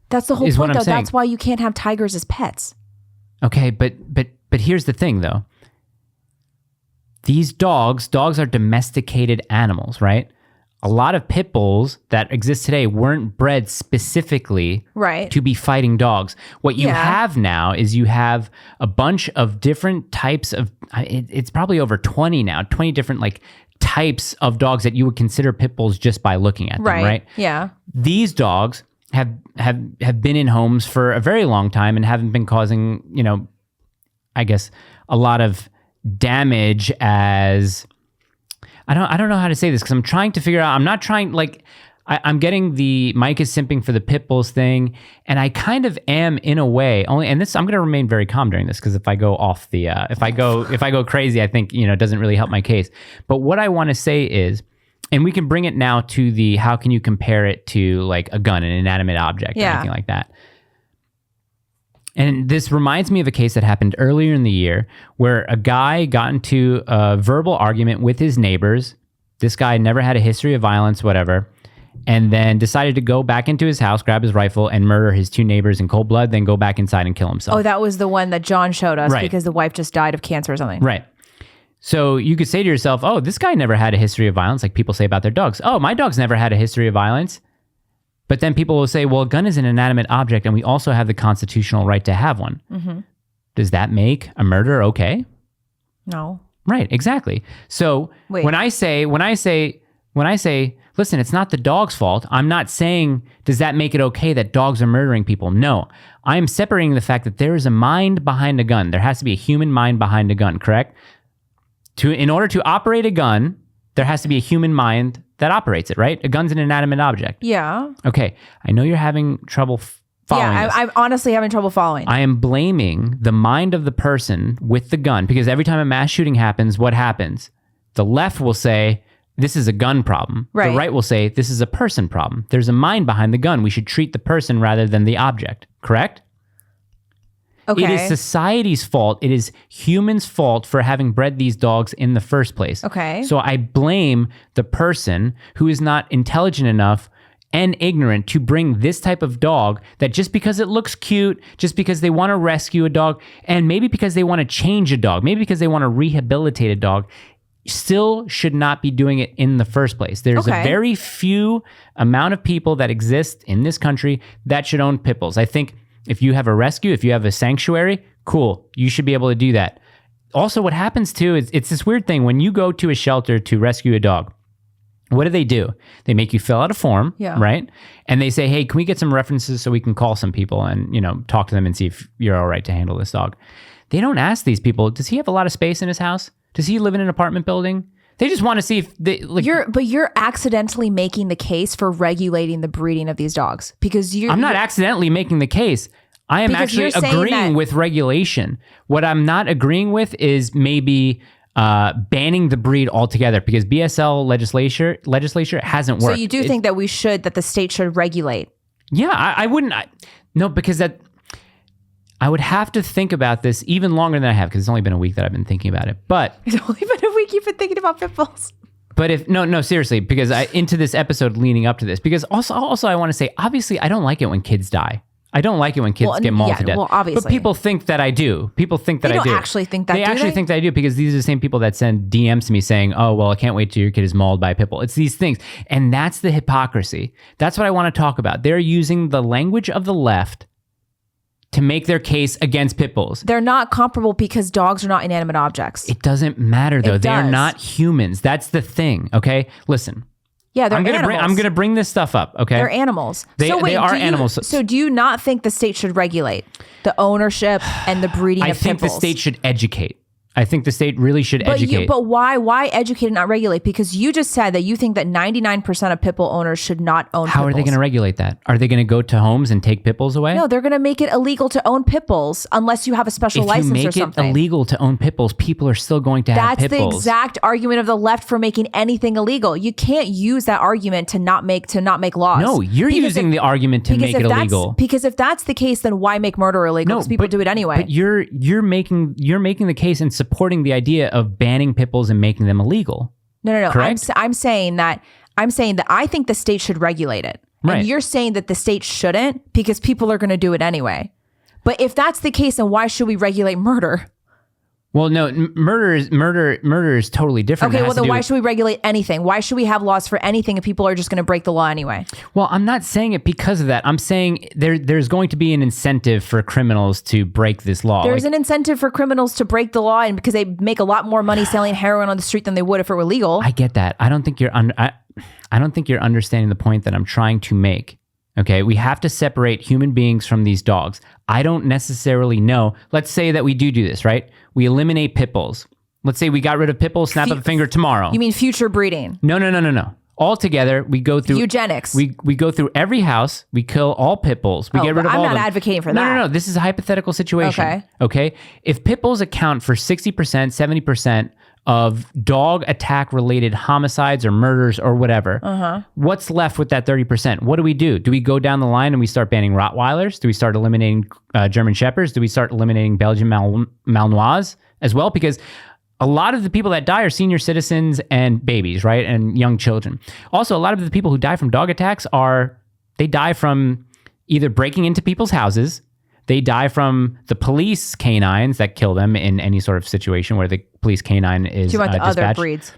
[SPEAKER 2] That's the whole point though. That's why you can't have tigers as pets.
[SPEAKER 1] Okay. But here's the thing though. These dogs are domesticated animals, right? A lot of pit bulls that exist today weren't bred specifically to be fighting dogs. What you have now is you have a bunch of different types of, it's probably over 20 now, 20 different like types of dogs that you would consider pit bulls just by looking at them, right?
[SPEAKER 2] Yeah.
[SPEAKER 1] These dogs have been in homes for a very long time and haven't been causing, I guess, a lot of damage as... I don't know how to say this because I'm trying to figure out. I'm not trying, like, I'm getting the Mike is simping for the pit bulls thing, and I kind of am in a way. I'm going to remain very calm during this because if I go off the if I go crazy, I think it doesn't really help my case. But what I want to say is, and we can bring it now to the how can you compare it to like a gun, an inanimate object, or anything like that. And this reminds me of a case that happened earlier in the year where a guy got into a verbal argument with his neighbors. This guy never had a history of violence, whatever, and then decided to go back into his house, grab his rifle, and murder his two neighbors in cold blood, then go back inside and kill himself.
[SPEAKER 2] Oh, that was the one that John showed us because the wife just died of cancer or something.
[SPEAKER 1] Right. So you could say to yourself, oh, this guy never had a history of violence, like people say about their dogs. Oh, my dog's never had a history of violence. But then people will say, well, a gun is an inanimate object, and we also have the constitutional right to have one. Mm-hmm. Does that make a murder okay?
[SPEAKER 2] No.
[SPEAKER 1] Right, exactly. So when I say, listen, it's not the dog's fault, I'm not saying, does that make it okay that dogs are murdering people? No. I'm separating the fact that there is a mind behind a gun. There has to be a human mind behind a gun, correct? In order to operate a gun There has to be a human mind that operates it, right? A gun's an inanimate object.
[SPEAKER 2] Yeah.
[SPEAKER 1] Okay. I know you're having trouble following this.
[SPEAKER 2] I'm honestly having trouble following.
[SPEAKER 1] I am blaming the mind of the person with the gun because every time a mass shooting happens, what happens? The left will say, this is a gun problem.
[SPEAKER 2] Right.
[SPEAKER 1] The right will say, this is a person problem. There's a mind behind the gun. We should treat the person rather than the object. Correct?
[SPEAKER 2] Okay.
[SPEAKER 1] It is society's fault. It is humans' fault for having bred these dogs in the first place.
[SPEAKER 2] Okay.
[SPEAKER 1] So I blame the person who is not intelligent enough and ignorant to bring this type of dog that just because it looks cute, just because they want to rescue a dog, and maybe because they want to change a dog, maybe because they want to rehabilitate a dog, still should not be doing it in the first place. There's a very few amount of people that exist in this country that should own pit bulls. I think if you have a rescue, if you have a sanctuary, cool, you should be able to do that. Also, what happens too is it's this weird thing. When you go to a shelter to rescue a dog, what do? They make you fill out a form, right? And they say, hey, can we get some references so we can call some people and, talk to them and see if you're all right to handle this dog? They don't ask these people, does he have a lot of space in his house? Does he live in an apartment building? They just want to see if they like.
[SPEAKER 2] You're accidentally making the case for regulating the breeding of these dogs because
[SPEAKER 1] I'm not accidentally making the case. I am actually agreeing with regulation. What I'm not agreeing with is maybe banning the breed altogether because BSL legislature hasn't worked.
[SPEAKER 2] So you do think that that the state should regulate?
[SPEAKER 1] Yeah, I wouldn't. No, because I would have to think about this even longer than I have because it's only been a week that I've been thinking about it. But
[SPEAKER 2] it's only been a week you've been thinking about pit bulls.
[SPEAKER 1] But if no, seriously, because into this episode leading up to this, because also I want to say, obviously, I don't like it when kids die. I don't like it when kids get mauled to death.
[SPEAKER 2] Well, obviously.
[SPEAKER 1] But people think that I do. People think that I do.
[SPEAKER 2] They don't actually think that,
[SPEAKER 1] They actually think that I do because these are the same people that send DMs to me saying, oh, well, I can't wait till your kid is mauled by a pit bull. It's these things. And that's the hypocrisy. That's what I want to talk about. They're using the language of the left to make their case against pit bulls.
[SPEAKER 2] They're not comparable because dogs are not inanimate objects.
[SPEAKER 1] It doesn't matter, though.
[SPEAKER 2] It
[SPEAKER 1] They are
[SPEAKER 2] does.
[SPEAKER 1] not humans. That's the thing, okay? Listen.
[SPEAKER 2] Yeah, they're animals.
[SPEAKER 1] I'm going to bring this stuff up, okay?
[SPEAKER 2] They're animals.
[SPEAKER 1] They are animals.
[SPEAKER 2] So do you not think the state should regulate the ownership and the breeding of pit bulls?
[SPEAKER 1] I think the state should educate. I think the state really should educate.
[SPEAKER 2] But why educate and not regulate? Because you just said that you think that 99% of pit bull owners should not own pit bulls.
[SPEAKER 1] How are they going to regulate that? Are they going to go to homes and take pit bulls away?
[SPEAKER 2] No, they're going to make it illegal to own pit bulls unless you have a special license or something.
[SPEAKER 1] If you make it illegal to own pit bulls, people are still going to have pit bulls.
[SPEAKER 2] That's the exact argument of the left for making anything illegal. You can't use that argument to not make laws.
[SPEAKER 1] No, you're using the argument to make it illegal.
[SPEAKER 2] Because if that's the case, then why make murder illegal? Because people do it anyway.
[SPEAKER 1] But you're making the case and supporting the idea of banning pit bulls and making them illegal.
[SPEAKER 2] No.
[SPEAKER 1] Correct?
[SPEAKER 2] I'm saying that I think the state should regulate it.
[SPEAKER 1] Right.
[SPEAKER 2] And you're saying that the state shouldn't because people are going to do it anyway. But if that's the case, then why should we regulate murder?
[SPEAKER 1] Well, no, murder is totally different.
[SPEAKER 2] Okay, well then why should we regulate anything? Why should we have laws for anything if people are just going to break the law anyway?
[SPEAKER 1] Well, I'm not saying it because of that. I'm saying there's going to be an incentive for criminals to break this law.
[SPEAKER 2] There's an incentive for criminals to break the law, and because they make a lot more money selling heroin on the street than they would if it were legal.
[SPEAKER 1] I get that. I don't think you're understanding the point that I'm trying to make. Okay, we have to separate human beings from these dogs. I don't necessarily know. Let's say that we do this, right? We eliminate pit bulls. Let's say we got rid of pit bulls, snap of a finger tomorrow.
[SPEAKER 2] You mean future breeding?
[SPEAKER 1] No. All together, we go through
[SPEAKER 2] eugenics.
[SPEAKER 1] We go through every house. We kill all pit bulls. We get rid of all of them.
[SPEAKER 2] I'm not advocating for that.
[SPEAKER 1] No. This is a hypothetical situation. Okay. If pit bulls account for 60%, 70% of dog attack related homicides or murders or whatever, what's left with that 30%? What do? Do we go down the line and we start banning Rottweilers? Do we start eliminating German Shepherds? Do we start eliminating Belgian Malinois as well? Because a lot of the people that die are senior citizens and babies, right? And young children. Also, a lot of the people who die from dog attacks they die from either breaking into people's houses. They die from the police canines that kill them in any sort of situation where the police canine is dispatched.
[SPEAKER 2] Do you want the other breeds?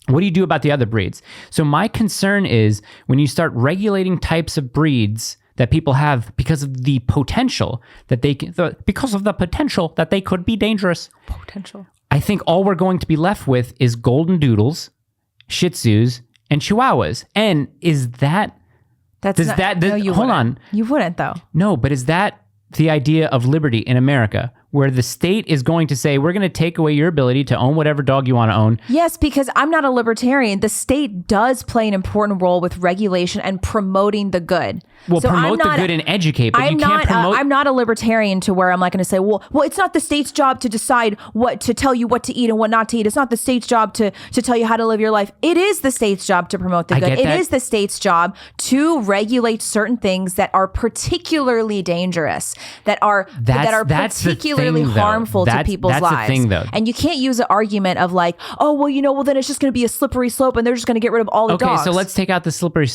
[SPEAKER 1] What do you do about the other breeds? So my concern is when you start regulating types of breeds that people have because of the potential that they could be dangerous.
[SPEAKER 2] Potential.
[SPEAKER 1] I think all we're going to be left with is golden doodles, Shih Tzus, and Chihuahuas. And is that...
[SPEAKER 2] You wouldn't though.
[SPEAKER 1] No, but is that the idea of liberty in America? where the state is going to say, we're going to take away your ability to own whatever dog you want to own.
[SPEAKER 2] Yes, because I'm not a libertarian. The state does play an important role with regulation and promoting the good.
[SPEAKER 1] Well, so promote the good and educate, but you can't promote...
[SPEAKER 2] I'm not a libertarian to where I'm like going to say, well, it's not the state's job to decide what to tell you what to eat and what not to eat. It's not the state's job to tell you how to live your life. It is the state's job to promote the good. It is the state's job to regulate certain things that are particularly dangerous, that are particularly harmful to people's lives.
[SPEAKER 1] That's the thing, though.
[SPEAKER 2] And you can't use an argument of like, oh, well, then it's just going to be a slippery slope and they're just going to get rid of all the dogs.
[SPEAKER 1] Okay, so let's take out the slippery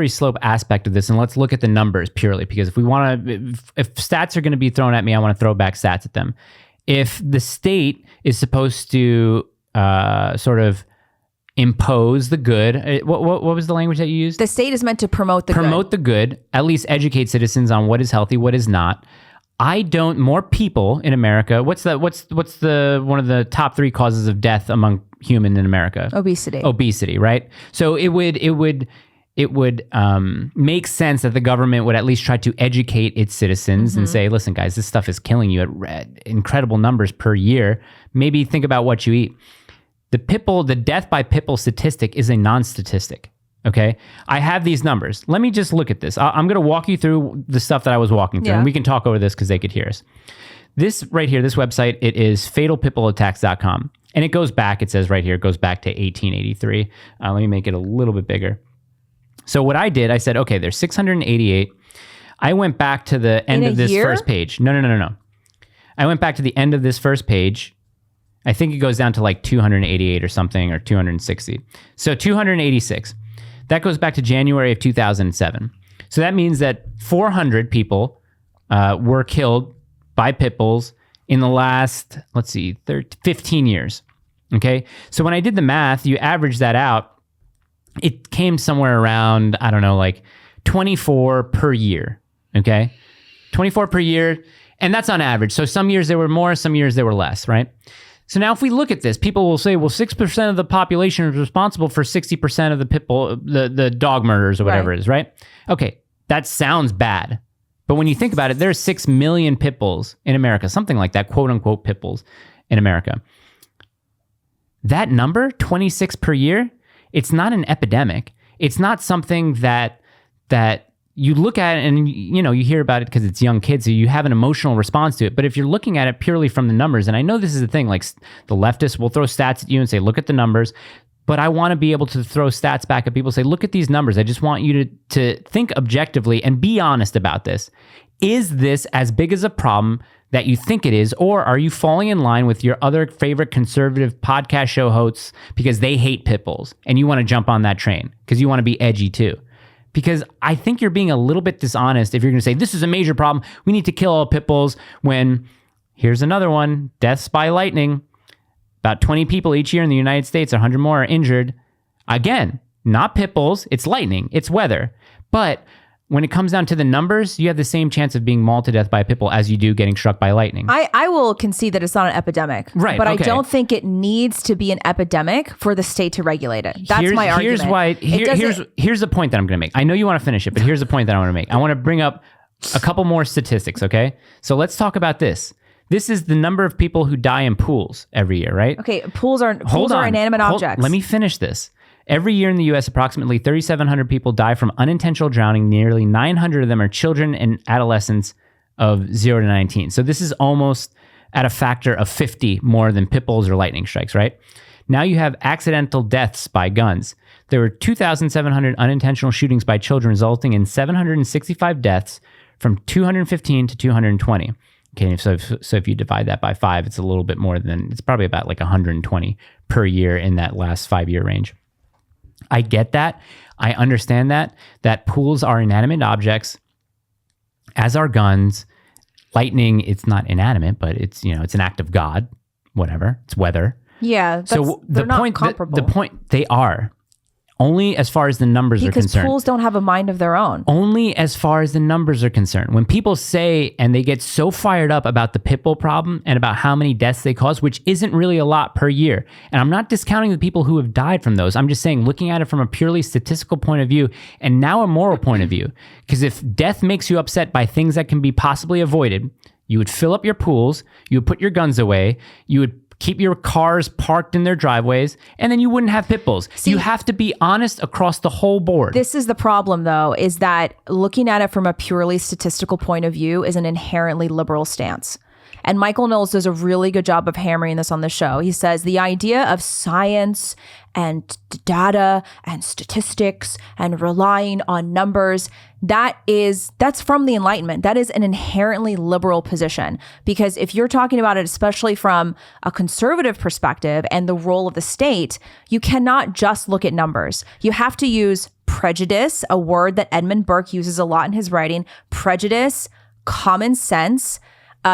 [SPEAKER 1] slope aspect of this, and let's look at the numbers purely, because if stats are going to be thrown at me, I want to throw back stats at them. If the state is supposed to sort of impose the good, what was the language that you used?
[SPEAKER 2] The state is meant to promote the
[SPEAKER 1] good, at least educate citizens on what is healthy, what is not. More people in America. What's the one of the top 3 causes of death among humans in America? Obesity, right? So it would make sense that the government would at least try to educate its citizens and say, listen, guys, this stuff is killing you at incredible numbers per year. Maybe think about what you eat. The death by Pitbull statistic is a non-statistic. Okay, I have these numbers. Let me just look at this. I'm going to walk you through the stuff that I was walking through, and we can talk over this because they could hear us. This right here, this website, it is fatalpitbullattacks.com. And it goes back, it says right here, it goes back to 1883. Let me make it a little bit bigger. So what I did, I said, okay, there's 688. I went back to the end of this first page. No. I went back to the end of this first page. I think it goes down to like 288 or something, or 260. So 286. That goes back to January of 2007. So that means that 400 people were killed by pit bulls in the last, 15 years. Okay. So when I did the math, you average that out, it came somewhere around, I don't know, like 24 per year. Okay. 24 per year. And that's on average. So some years there were more, some years there were less, right? So now if we look at this, people will say, well, 6% of the population is responsible for 60% of the pit bull, the dog murders or whatever it is, right? Okay, that sounds bad. But when you think about it, there's 6 million pit bulls in America, something like that, quote unquote pit bulls in America. That number, 26 per year, it's not an epidemic. It's not something that you look at it and, you hear about it because it's young kids, so you have an emotional response to it. But if you're looking at it purely from the numbers, and I know this is the thing, like the leftists will throw stats at you and say, look at the numbers. But I want to be able to throw stats back at people, say, look at these numbers. I just want you to think objectively and be honest about this. Is this as big as a problem that you think it is, or are you falling in line with your other favorite conservative podcast show hosts because they hate pit bulls and you want to jump on that train because you want to be edgy too? Because I think you're being a little bit dishonest if you're going to say, this is a major problem, we need to kill all pit bulls, when here's another one, deaths by lightning. About 20 people each year in the United States, 100 more are injured. Again, not pit bulls, it's lightning, it's weather. But when it comes down to the numbers, you have the same chance of being mauled to death by a pit bull as you do getting struck by lightning.
[SPEAKER 2] I will concede that it's not an epidemic.
[SPEAKER 1] Right.
[SPEAKER 2] But okay. I don't think it needs to be an epidemic for the state to regulate it. That's my argument.
[SPEAKER 1] Here's the point that I'm going to make. I know you want to finish it, but here's the point that I want to make. I want to bring up a couple more statistics, okay? So let's talk about this. This is the number of people who die in pools every year, right?
[SPEAKER 2] Okay, pools are inanimate objects.
[SPEAKER 1] Let me finish this. Every year in the U.S., approximately 3,700 people die from unintentional drowning. Nearly 900 of them are children and adolescents of 0 to 19. So this is almost at a factor of 50 more than pit bulls or lightning strikes, right? Now you have accidental deaths by guns. There were 2,700 unintentional shootings by children, resulting in 765 deaths from 215 to 220. Okay, so if you divide that by 5, it's a little bit more than, it's probably about like 120 per year in that last 5-year range. I get that. I understand that pools are inanimate objects, as are guns. Lightning, it's not inanimate, but it's an act of God, whatever. It's weather.
[SPEAKER 2] Yeah. So they're not comparable.
[SPEAKER 1] The point, they are. Only as far as the numbers are concerned.
[SPEAKER 2] Because pools don't have a mind of their own.
[SPEAKER 1] Only as far as the numbers are concerned. When people say, and they get so fired up about the pit bull problem and about how many deaths they cause, which isn't really a lot per year. And I'm not discounting the people who have died from those. I'm just saying, looking at it from a purely statistical point of view and now a moral point of view. Because if death makes you upset by things that can be possibly avoided, You would fill up your pools, you would put your guns away, you would keep your cars parked in their driveways, and then you wouldn't have pit bulls. You have to be honest across the whole board.
[SPEAKER 2] This is the problem, though, is that looking at it from a purely statistical point of view is an inherently liberal stance. And Michael Knowles does a really good job of hammering this on the show. He says the idea of science and data and statistics and relying on numbers, that's from the Enlightenment. That is an inherently liberal position. Because if you're talking about it, especially from a conservative perspective and the role of the state, you cannot just look at numbers. You have to use prejudice, a word that Edmund Burke uses a lot in his writing, prejudice, common sense.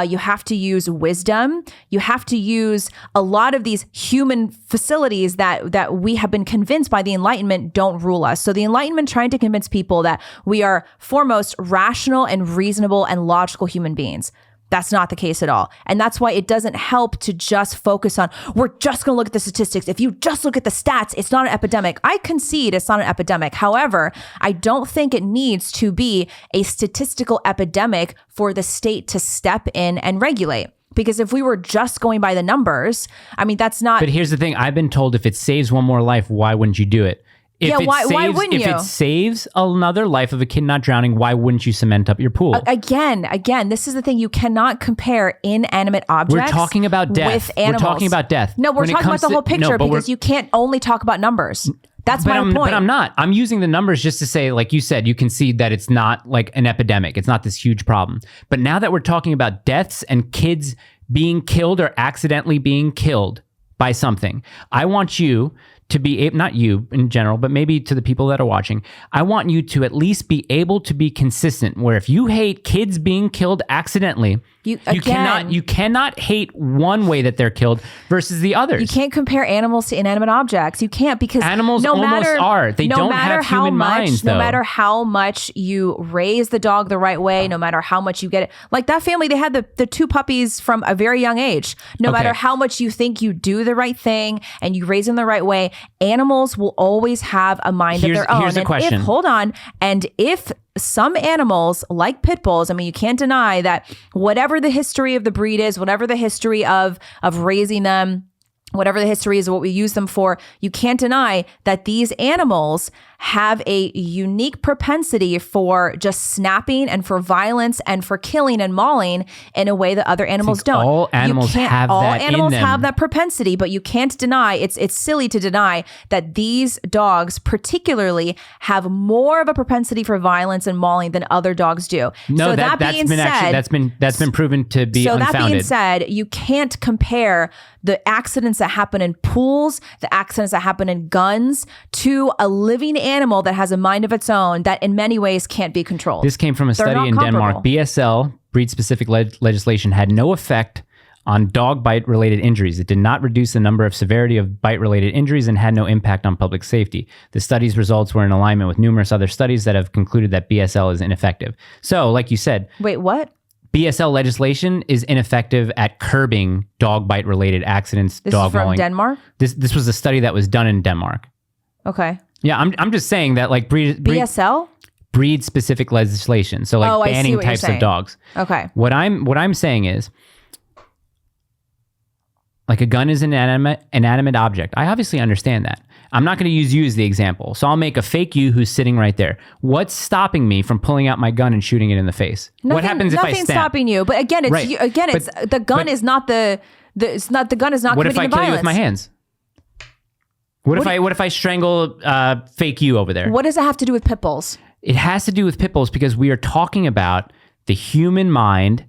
[SPEAKER 2] You have to use wisdom. You have to use a lot of these human facilities that we have been convinced by the Enlightenment don't rule us. So the Enlightenment trying to convince people that we are foremost rational and reasonable and logical human beings. That's not the case at all. And that's why it doesn't help to just focus on, we're just going to look at the statistics. If you just look at the stats, it's not an epidemic. I concede it's not an epidemic. However, I don't think it needs to be a statistical epidemic for the state to step in and regulate. Because if we were just going by the numbers, I mean, that's not...
[SPEAKER 1] But here's the thing. I've been told if it saves one more life, why wouldn't you do it?
[SPEAKER 2] Why wouldn't you?
[SPEAKER 1] If it saves another life of a kid not drowning, why wouldn't you cement up your pool?
[SPEAKER 2] Again, this is the thing. You cannot compare inanimate objects.
[SPEAKER 1] We're talking about death.
[SPEAKER 2] With animals.
[SPEAKER 1] We're talking about death.
[SPEAKER 2] No, we're talking about the whole picture because you can't only talk about numbers. That's my point.
[SPEAKER 1] But I'm not. I'm using the numbers just to say, like you said, you concede that it's not like an epidemic. It's not this huge problem. But now that we're talking about deaths and kids being killed or accidentally being killed by something, I want you to be, not you in general, but maybe to the people that are watching, I want you to at least be able to be consistent, where if you hate kids being killed accidentally, you cannot hate one way that they're killed versus the others.
[SPEAKER 2] You can't compare animals to inanimate objects. You can't, because
[SPEAKER 1] animals are. They don't have human minds, though.
[SPEAKER 2] No matter how much you raise the dog the right way, no matter how much you get it. Like that family, they had the two puppies from a very young age. No matter how much you think you do the right thing and you raise them the right way, animals will always have a mind of their own.
[SPEAKER 1] Here's the question.
[SPEAKER 2] And if some animals, like pit bulls, I mean, you can't deny that whatever the history of the breed is, whatever the history of raising them, whatever the history is of what we use them for, you can't deny that these animals have a unique propensity for just snapping and for violence and for killing and mauling in a way that other animals don't.
[SPEAKER 1] All animals have that in them.
[SPEAKER 2] All animals have that propensity, but you can't deny, it's silly to deny that these dogs particularly have more of a propensity for violence and mauling than other dogs do.
[SPEAKER 1] No,
[SPEAKER 2] so
[SPEAKER 1] that's been proven to be unfounded.
[SPEAKER 2] So that being said, you can't compare the accidents that happen in pools, the accidents that happen in guns, to a living animal that has a mind of its own that in many ways can't be controlled.
[SPEAKER 1] This came from a study in Denmark. BSL, breed-specific legislation, had no effect on dog bite-related injuries. It did not reduce the number of severity of bite-related injuries and had no impact on public safety. The study's results were in alignment with numerous other studies that have concluded that BSL is ineffective. So, like you said...
[SPEAKER 2] Wait, what?
[SPEAKER 1] BSL legislation is ineffective at curbing dog bite-related accidents, dog mauling.
[SPEAKER 2] This is from Denmark?
[SPEAKER 1] This was a study that was done in Denmark.
[SPEAKER 2] Okay.
[SPEAKER 1] Yeah, I'm just saying that like
[SPEAKER 2] BSL?
[SPEAKER 1] Breed-specific legislation. So like banning types of dogs.
[SPEAKER 2] Okay.
[SPEAKER 1] What I'm saying is, like a gun is an inanimate object. I obviously understand that. I'm not going to use you as the example. So I'll make a fake you who's sitting right there. What's stopping me from pulling out my gun and shooting it in the face? What happens if I stab?
[SPEAKER 2] Nothing's stopping you. But again, the gun is not committing the
[SPEAKER 1] What if I kill
[SPEAKER 2] violence.
[SPEAKER 1] you with my hands? What if I strangle fake you over there?
[SPEAKER 2] What does it have to do with pit bulls?
[SPEAKER 1] It has to do with pit bulls because we are talking about the human mind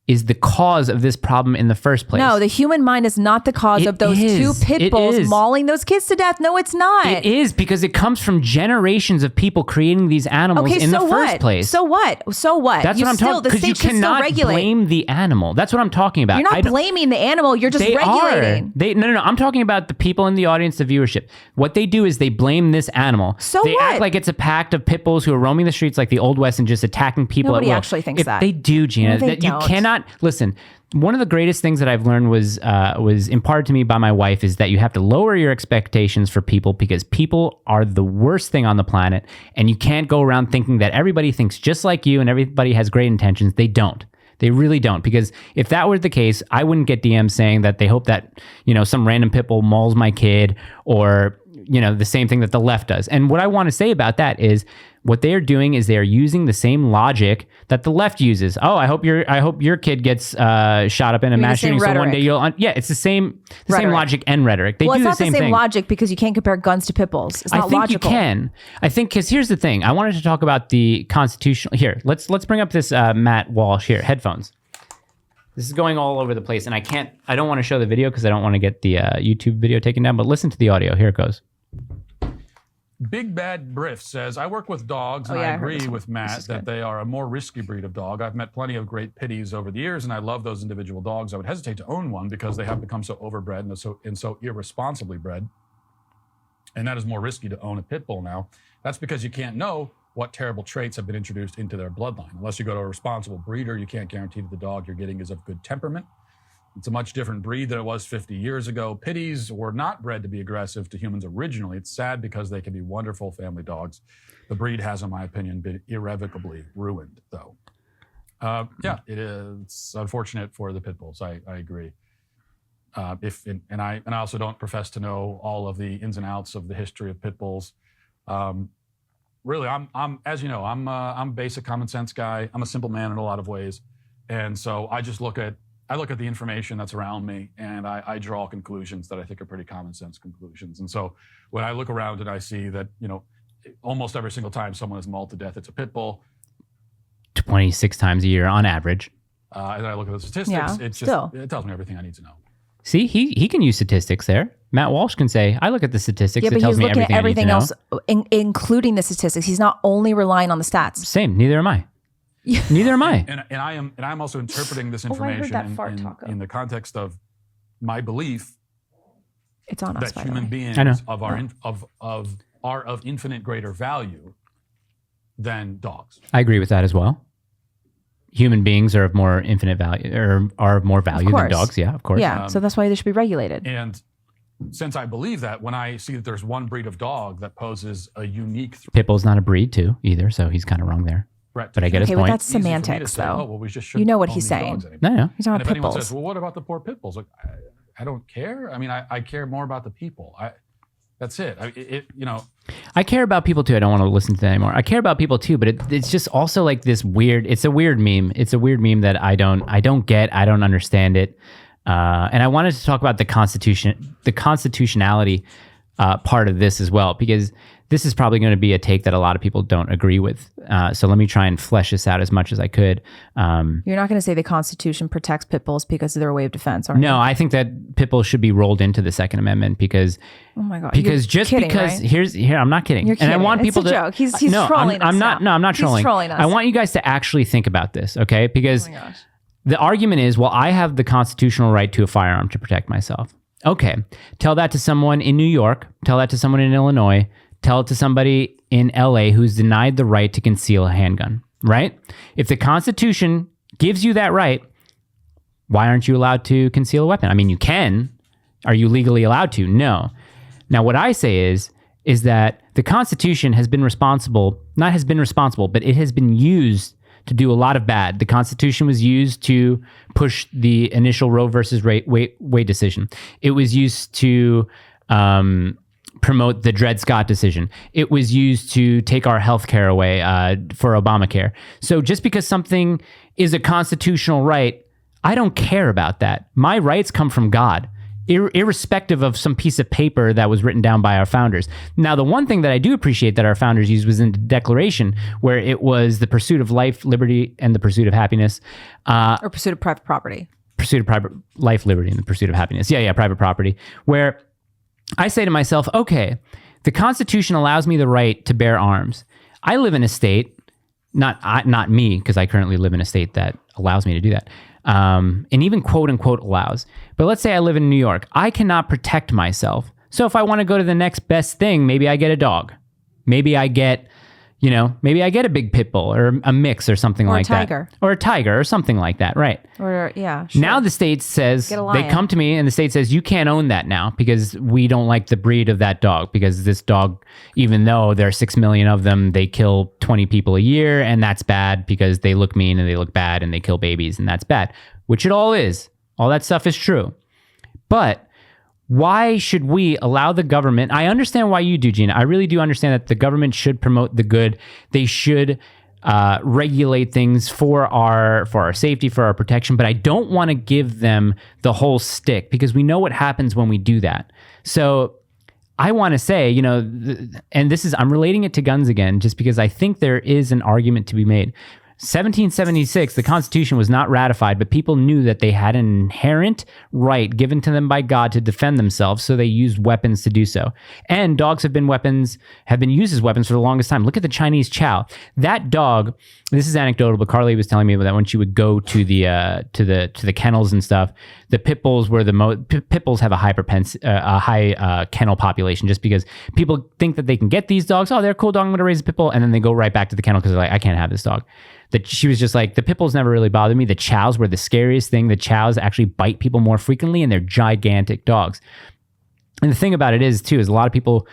[SPEAKER 1] is the cause of this problem in the first place.
[SPEAKER 2] No, the human mind is not the cause of those two pit bulls mauling those kids to death. No, it's not.
[SPEAKER 1] It is, because it comes from generations of people creating these animals in the first place.
[SPEAKER 2] So what?
[SPEAKER 1] That's what I'm talking about. Because you cannot blame the animal. That's what I'm talking about.
[SPEAKER 2] You're not blaming the animal. You're just regulating.
[SPEAKER 1] No. I'm talking about the people in the audience, the viewership. What they do is they blame this animal.
[SPEAKER 2] So
[SPEAKER 1] they act like it's a pack of pit bulls who are roaming the streets like the Old West and just attacking people
[SPEAKER 2] Nobody
[SPEAKER 1] at will.
[SPEAKER 2] actually thinks that.
[SPEAKER 1] They do, Gina.
[SPEAKER 2] No, they
[SPEAKER 1] You
[SPEAKER 2] don't.
[SPEAKER 1] cannot... Listen, one of the greatest things that I've learned was imparted to me by my wife is that you have to lower your expectations for people, because people are the worst thing on the planet, and you can't go around thinking that everybody thinks just like you and everybody has great intentions. They don't. They really don't. Because if that were the case, I wouldn't get DMs saying that they hope that, some random pit bull mauls my kid, or, the same thing that the left does. And what I want to say about that is what they are doing is they are using the same logic that the left uses. Oh, I hope your kid gets shot up in a mass shooting. So one day it's the same logic and rhetoric. They do the same thing. It's not the same
[SPEAKER 2] logic because you can't compare guns to pit bulls. It's not logical.
[SPEAKER 1] You can. I think because here's the thing. I wanted to talk about the constitutional. Here, let's bring up this Matt Walsh here headphones. This is going all over the place, and I don't want to show the video because I don't want to get the YouTube video taken down. But listen to the audio. Here it goes.
[SPEAKER 4] Big Bad Briff says, I work with dogs, and I agree with Matt that they are a more risky breed of dog. I've met plenty of great pitties over the years, and I love those individual dogs. I would hesitate to own one because they have become so overbred and so irresponsibly bred. And that is more risky to own a pit bull now. That's because you can't know what terrible traits have been introduced into their bloodline. Unless you go to a responsible breeder, you can't guarantee that the dog you're getting is of good temperament. It's a much different breed than it was 50 years ago. Pitties were not bred to be aggressive to humans originally. It's sad because they can be wonderful family dogs. The breed has, in my opinion, been irrevocably ruined, though. It's unfortunate for the pit bulls. I agree. And I also don't profess to know all of the ins and outs of the history of pit bulls. Really, I'm as you know, I'm a basic common sense guy. I'm a simple man in a lot of ways, and so I just look at the information that's around me, and I draw conclusions that I think are pretty common sense conclusions. And so when I look around and I see that, almost every single time someone is mauled to death, it's a pit bull.
[SPEAKER 1] 26 times a year on average.
[SPEAKER 4] And I look at the statistics, it tells me everything I need to know.
[SPEAKER 1] See, he can use statistics there. Matt Walsh can say, I look at the statistics.
[SPEAKER 2] Yeah, but
[SPEAKER 1] it tells
[SPEAKER 2] he's
[SPEAKER 1] me
[SPEAKER 2] looking at everything else,
[SPEAKER 1] know.
[SPEAKER 2] Including the statistics. He's not only relying on the stats.
[SPEAKER 1] Same. Neither am I. Neither am I.
[SPEAKER 4] And I'm also interpreting this information in the context of my belief
[SPEAKER 2] it's on us,
[SPEAKER 4] that human beings are of infinite greater value than dogs.
[SPEAKER 1] I agree with that as well. Human beings are of more infinite value, or are of more value than dogs. Yeah, of course.
[SPEAKER 2] Yeah, so that's why they should be regulated.
[SPEAKER 4] And since I believe that, when I see that there's one breed of dog that poses a unique
[SPEAKER 1] Pitbull's not a breed too either, so he's kind of wrong there.
[SPEAKER 4] Right.
[SPEAKER 1] But I get his point.
[SPEAKER 2] But that's semantics, though. You know what he's saying.
[SPEAKER 1] No.
[SPEAKER 2] He's not
[SPEAKER 4] if
[SPEAKER 2] pit
[SPEAKER 4] anyone
[SPEAKER 2] bulls.
[SPEAKER 4] says, well, what about the poor pit bulls? Like, I don't care. I mean, I care more about the people. That's it.
[SPEAKER 1] I care about people too. I don't want to listen to that anymore. I care about people too, but it's just also like this weird. It's a weird meme. It's a weird meme that I don't get. I don't understand it. And I wanted to talk about the constitutionality part of this as well, because this is probably going to be a take that a lot of people don't agree with. So let me try and flesh this out as much as I could.
[SPEAKER 2] You're not going to say the Constitution protects pit bulls because of their way of defense, are you?
[SPEAKER 1] No, I think that pit bulls should be rolled into the Second Amendment because.
[SPEAKER 2] Oh my God!
[SPEAKER 1] Because
[SPEAKER 2] You're kidding,
[SPEAKER 1] because
[SPEAKER 2] right?
[SPEAKER 1] here I'm not kidding.
[SPEAKER 2] You're kidding.
[SPEAKER 1] And I want people
[SPEAKER 2] it's a joke. He's trolling us.
[SPEAKER 1] I'm not. No, I'm not trolling.
[SPEAKER 2] He's trolling us.
[SPEAKER 1] I want you guys to actually think about this, okay? Because
[SPEAKER 2] oh my gosh.
[SPEAKER 1] The argument is, well, I have the constitutional right to a firearm to protect myself. Okay, tell that to someone in New York. Tell that to someone in Illinois. Tell it to somebody in LA who's denied the right to conceal a handgun, right? If the Constitution gives you that right, why aren't you allowed to conceal a weapon? I mean, you can. Are you legally allowed to? No. Now, what I say is that the Constitution has been responsible, but it has been used to do a lot of bad. The Constitution was used to push the initial Roe versus Wade decision. It was used to promote the Dred Scott decision. It was used to take our health care away for Obamacare. So just because something is a constitutional right, I don't care about that. My rights come from God, irrespective of some piece of paper that was written down by our founders. Now, the one thing that I do appreciate that our founders used was in the Declaration, where it was the pursuit of life, liberty, and the pursuit of happiness.
[SPEAKER 2] Or pursuit of private property.
[SPEAKER 1] Pursuit of private life, liberty, and the pursuit of happiness. Yeah, private property. Where I say to myself, okay, the Constitution allows me the right to bear arms. I live in a state, not me, because I currently live in a state that allows me to do that. And even quote unquote allows. But let's say I live in New York. I cannot protect myself. So if I want to go to the next best thing, maybe I get a dog. Maybe I get, You know, maybe I get a big pit bull or a mix or something like that. Or a tiger or something like that, right?
[SPEAKER 2] Or yeah. Sure.
[SPEAKER 1] Now the state says, they come to me and the state says, you can't own that now because we don't like the breed of that dog, because this dog, even though there are 6 million of them, they kill 20 people a year, and that's bad because they look mean and they look bad and they kill babies, and that's bad, which it all is. All that stuff is true. But why should we allow the government? I understand why you do, Gina. I really do understand that the government should promote the good. They should regulate things for our safety, for our protection. But I don't want to give them the whole stick, because we know what happens when we do that. So I want to say, you know, and I'm relating it to guns again, just because I think there is an argument to be made. 1776, the Constitution was not ratified, but people knew that they had an inherent right given to them by God to defend themselves, so they used weapons to do so. And dogs have been used as weapons for the longest time. Look at the Chinese Chow. That dog, this is anecdotal, but Carly was telling me that when she would go to the kennels and stuff, the pit bulls were pit bulls have a high kennel population, just because people think that they can get these dogs. Oh, they're a cool dog, I'm going to raise a pit bull, and then they go right back to the kennel because they're like, I can't have this dog. That she was just like, the pit bulls never really bothered me. The chows were the scariest thing. The chows actually bite people more frequently, and they're gigantic dogs. And the thing about it is a lot of people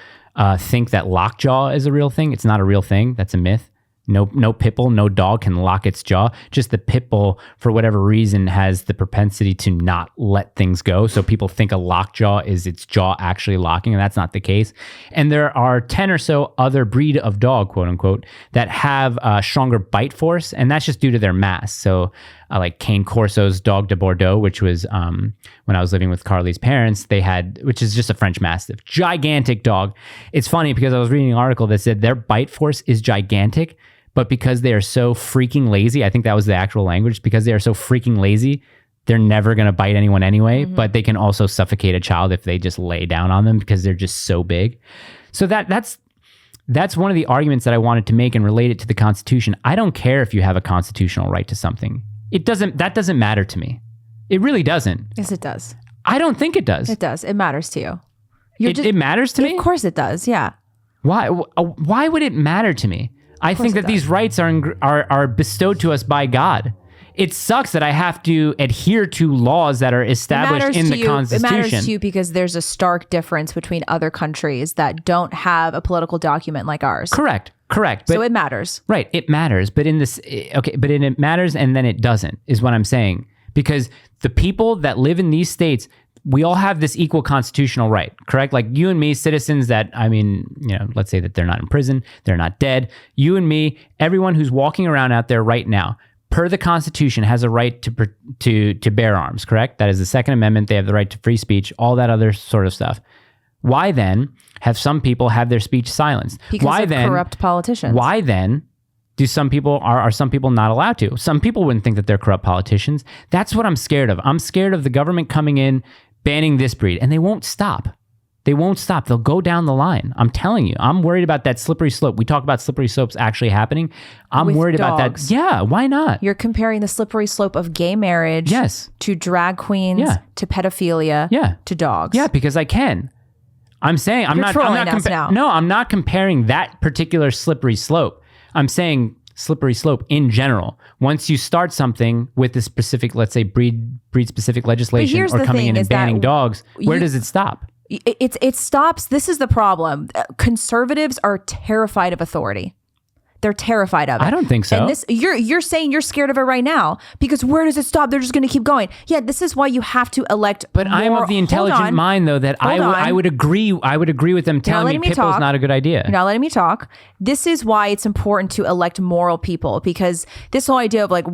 [SPEAKER 1] think that lockjaw is a real thing. It's not a real thing. That's a myth. No pit bull, no dog can lock its jaw. Just the pit bull, for whatever reason, has the propensity to not let things go. So people think a lockjaw is its jaw actually locking, and that's not the case. And there are 10 or so other breed of dog, quote unquote, that have stronger bite force, and that's just due to their mass. So like Cane Corso's Dog de Bordeaux, which was when I was living with Carly's parents, they had, which is just a French Mastiff, gigantic dog. It's funny because I was reading an article that said their bite force is gigantic, but because they are so freaking lazy, I think that was the actual language, because they are so freaking lazy, they're never going to bite anyone anyway, but they can also suffocate a child if they just lay down on them because they're just so big. So that's one of the arguments that I wanted to make and relate it to the Constitution. I don't care if you have a constitutional right to something. That doesn't matter to me. It really doesn't.
[SPEAKER 2] Yes, it does.
[SPEAKER 1] I don't think it does.
[SPEAKER 2] It does. It matters to you.
[SPEAKER 1] It matters to me?
[SPEAKER 2] Of course it does, yeah.
[SPEAKER 1] Why would it matter to me? I think that these rights are bestowed to us by God. It sucks that I have to adhere to laws that are established in the Constitution.
[SPEAKER 2] It matters to you because there's a stark difference between other countries that don't have a political document like ours.
[SPEAKER 1] Correct. But,
[SPEAKER 2] so it matters.
[SPEAKER 1] Right. It matters. But it matters and then it doesn't, is what I'm saying. Because the people that live in these states, we all have this equal constitutional right, correct? Like you and me, citizens that, let's say that they're not in prison, they're not dead. You and me, everyone who's walking around out there right now, per the Constitution, has a right to bear arms, correct? That is the Second Amendment. They have the right to free speech, all that other sort of stuff. Why then have some people have their speech silenced?
[SPEAKER 2] Because of corrupt politicians.
[SPEAKER 1] Why then are some people not allowed to? Some people wouldn't think that they're corrupt politicians. That's what I'm scared of. I'm scared of the government coming in, banning this breed, and they won't stop. They'll go down the line. I'm telling you, I'm worried about that slippery slope. We talk about slippery slopes actually happening. I'm worried about that. Yeah, why not?
[SPEAKER 2] You're comparing the slippery slope of gay marriage to drag queens, to pedophilia, to dogs.
[SPEAKER 1] Yeah, because I can. I'm saying I'm not comparing that particular slippery slope. I'm saying slippery slope in general. Once you start something with this specific, let's say breed specific legislation or coming in and banning dogs, where does it stop?
[SPEAKER 2] It stops. This is the problem. Conservatives are terrified of authority. They're terrified of it.
[SPEAKER 1] I don't think so.
[SPEAKER 2] And you're saying you're scared of it right now because where does it stop? They're just going to keep going. Yeah, this is why you have to elect.
[SPEAKER 1] But I'm of the intelligent mind, though, that I would agree. I would agree with them telling me Pitbull's not a good idea.
[SPEAKER 2] You're not letting me talk. This is why it's important to elect moral people, because this whole idea of like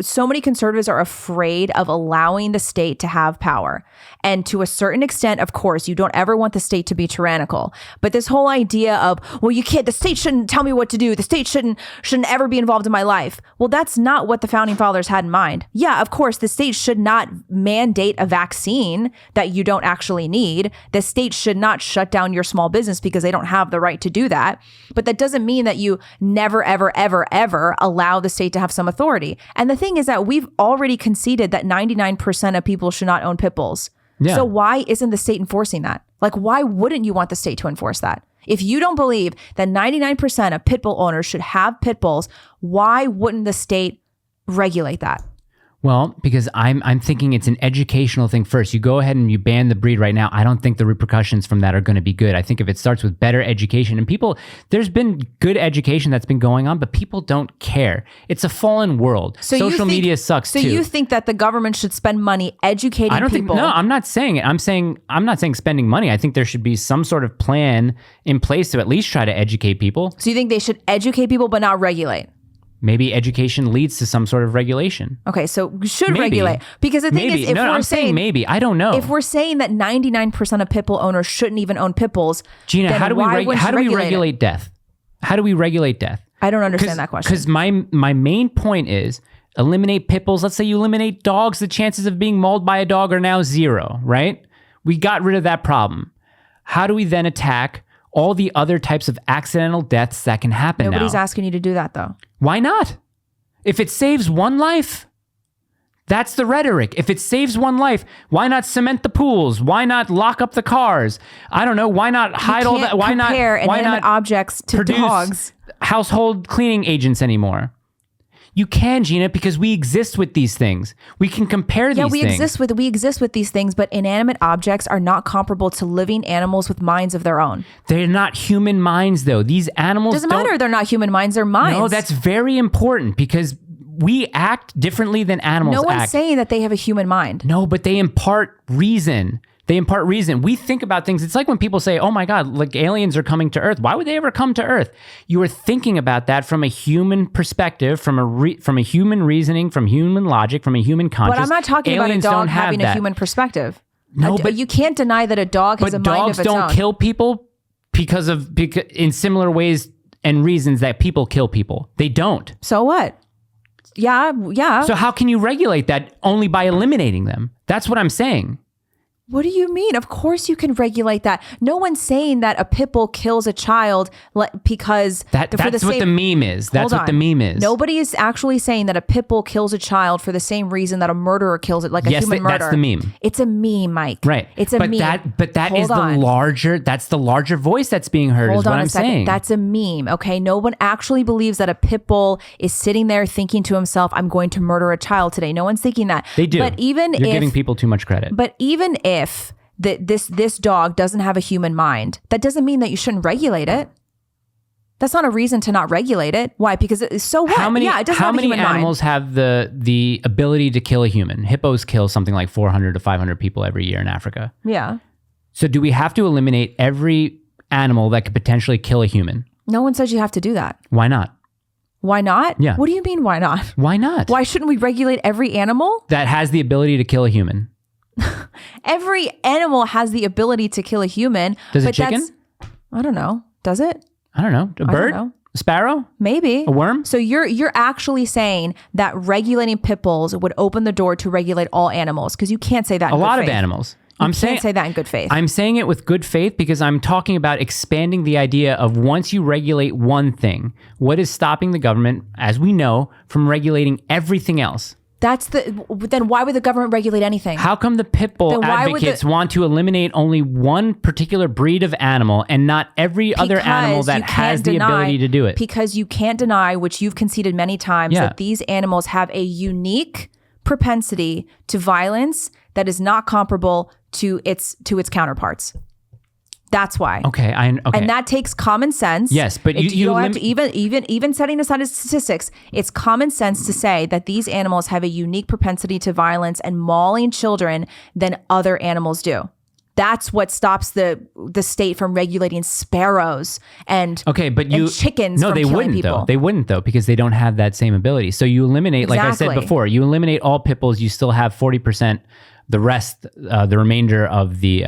[SPEAKER 2] so many conservatives are afraid of allowing the state to have power. And to a certain extent, of course, you don't ever want the state to be tyrannical. But this whole idea of, well, you can't, the state shouldn't tell me what to do. The state shouldn't ever be involved in my life. Well, that's not what the founding fathers had in mind. Yeah, of course, the state should not mandate a vaccine that you don't actually need. The state should not shut down your small business because they don't have the right to do that. But that doesn't mean that you never, ever, ever, ever allow the state to have some authority. And the thing is that we've already conceded that 99% of people should not own pit bulls. Yeah. So why isn't the state enforcing that? Like, why wouldn't you want the state to enforce that? If you don't believe that 99% of pit bull owners should have pit bulls, why wouldn't the state regulate that?
[SPEAKER 1] Well, because I'm thinking it's an educational thing first. You go ahead and you ban the breed right now. I don't think the repercussions from that are going to be good. I think if it starts with better education and people, there's been good education that's been going on, but people don't care. It's a fallen world.
[SPEAKER 2] So
[SPEAKER 1] social media sucks too.
[SPEAKER 2] So you think that the government should spend money educating people?
[SPEAKER 1] No, I'm not saying it. I'm not saying spending money. I think there should be some sort of plan in place to at least try to educate people.
[SPEAKER 2] So you think they should educate people but not regulate?
[SPEAKER 1] Maybe education leads to some sort of regulation.
[SPEAKER 2] Okay, so we should regulate. Because the thing is, if
[SPEAKER 1] I'm saying maybe. I don't know.
[SPEAKER 2] If we're saying that 99% of pit bull owners shouldn't even own pit bulls,
[SPEAKER 1] Gina,
[SPEAKER 2] then
[SPEAKER 1] how do we regulate death? How do we regulate death?
[SPEAKER 2] I don't understand that question.
[SPEAKER 1] Because my main point is eliminate pit bulls. Let's say you eliminate dogs. The chances of being mauled by a dog are now 0, right? We got rid of that problem. How do we then attack all the other types of accidental deaths that can happen now?
[SPEAKER 2] Nobody's asking you to do that, though.
[SPEAKER 1] Why not? If it saves one life, that's the rhetoric. If it saves one life, why not cement the pools? Why not lock up the cars? I don't know. Why not hide all that? Why not
[SPEAKER 2] compare inanimate objects to dogs?
[SPEAKER 1] Household cleaning agents anymore. You can, Gina, because we exist with these things. We can compare these things.
[SPEAKER 2] Yeah, we exist with these things, but inanimate objects are not comparable to living animals with minds of their own.
[SPEAKER 1] They're not human minds, though. These animals
[SPEAKER 2] doesn't matter. They're not human minds. They're minds.
[SPEAKER 1] No, that's very important because we act differently than animals act.
[SPEAKER 2] No one's saying that they have a human mind.
[SPEAKER 1] No, but they impart reason. We think about things. It's like when people say, oh my God, like aliens are coming to Earth. Why would they ever come to Earth? You are thinking about that from a human perspective, from a human reasoning, from human logic, from a human conscience.
[SPEAKER 2] But I'm not talking about a dog having a human perspective.
[SPEAKER 1] No, but
[SPEAKER 2] you can't deny that a dog has a mind of its own.
[SPEAKER 1] But dogs don't kill people because in similar ways and reasons that people kill people. They don't.
[SPEAKER 2] So what? Yeah.
[SPEAKER 1] So how can you regulate that? Only by eliminating them. That's what I'm saying.
[SPEAKER 2] What do you mean? Of course you can regulate that. No one's saying that a pit bull kills a child because
[SPEAKER 1] that's what the meme is. That's what the meme is.
[SPEAKER 2] Nobody is actually saying that a pit bull kills a child for the same reason that a murderer kills it, like a human murder.
[SPEAKER 1] That's the meme.
[SPEAKER 2] It's a meme, Mike.
[SPEAKER 1] Right.
[SPEAKER 2] It's a meme.
[SPEAKER 1] That's the larger voice that's being heard. Hold is what I'm saying.
[SPEAKER 2] That's a meme. Okay. No one actually believes that a pit bull is sitting there thinking to himself, I'm going to murder a child today. No one's thinking that.
[SPEAKER 1] They do.
[SPEAKER 2] But even
[SPEAKER 1] You're giving people too much credit.
[SPEAKER 2] But even if this dog doesn't have a human mind, that doesn't mean that you shouldn't regulate it. That's not a reason to not regulate it. Why? Because so what?
[SPEAKER 1] How many animals have the ability to kill a human? Hippos kill something like 400 to 500 people every year in Africa.
[SPEAKER 2] Yeah.
[SPEAKER 1] So do we have to eliminate every animal that could potentially kill a human?
[SPEAKER 2] No one says you have to do that.
[SPEAKER 1] Why not?
[SPEAKER 2] Why not?
[SPEAKER 1] Yeah.
[SPEAKER 2] What do you mean, why not?
[SPEAKER 1] Why not?
[SPEAKER 2] Why shouldn't we regulate every animal
[SPEAKER 1] that has the ability to kill a human?
[SPEAKER 2] Every animal has the ability to kill a human.
[SPEAKER 1] Does a chicken?
[SPEAKER 2] I don't know. Does it?
[SPEAKER 1] I don't know. A bird? A sparrow?
[SPEAKER 2] Maybe.
[SPEAKER 1] A worm?
[SPEAKER 2] So you're actually saying that regulating pit bulls would open the door to regulate all animals, because you can't say that in good faith. A lot of
[SPEAKER 1] animals.
[SPEAKER 2] You can't say that in good faith.
[SPEAKER 1] I'm saying it with good faith because I'm talking about expanding the idea of once you regulate one thing, what is stopping the government, as we know, from regulating everything else?
[SPEAKER 2] Then why would the government regulate anything?
[SPEAKER 1] How come the pit bull advocates want to eliminate only one particular breed of animal and not every other animal that has the ability to do it?
[SPEAKER 2] Because you can't deny, which you've conceded many times, that these animals have a unique propensity to violence that is not comparable to its counterparts. That's why.
[SPEAKER 1] Okay. And
[SPEAKER 2] that takes common sense.
[SPEAKER 1] Yes, but you
[SPEAKER 2] don't have to even setting aside the statistics, it's common sense to say that these animals have a unique propensity to violence and mauling children than other animals do. That's what stops the state from regulating sparrows and chickens.
[SPEAKER 1] No,
[SPEAKER 2] from
[SPEAKER 1] they
[SPEAKER 2] killing
[SPEAKER 1] wouldn't
[SPEAKER 2] people.
[SPEAKER 1] though. They wouldn't though, because they don't have that same ability. So you eliminate, like I said before, you eliminate all pit bulls. You still have 40%. The rest, the remainder of the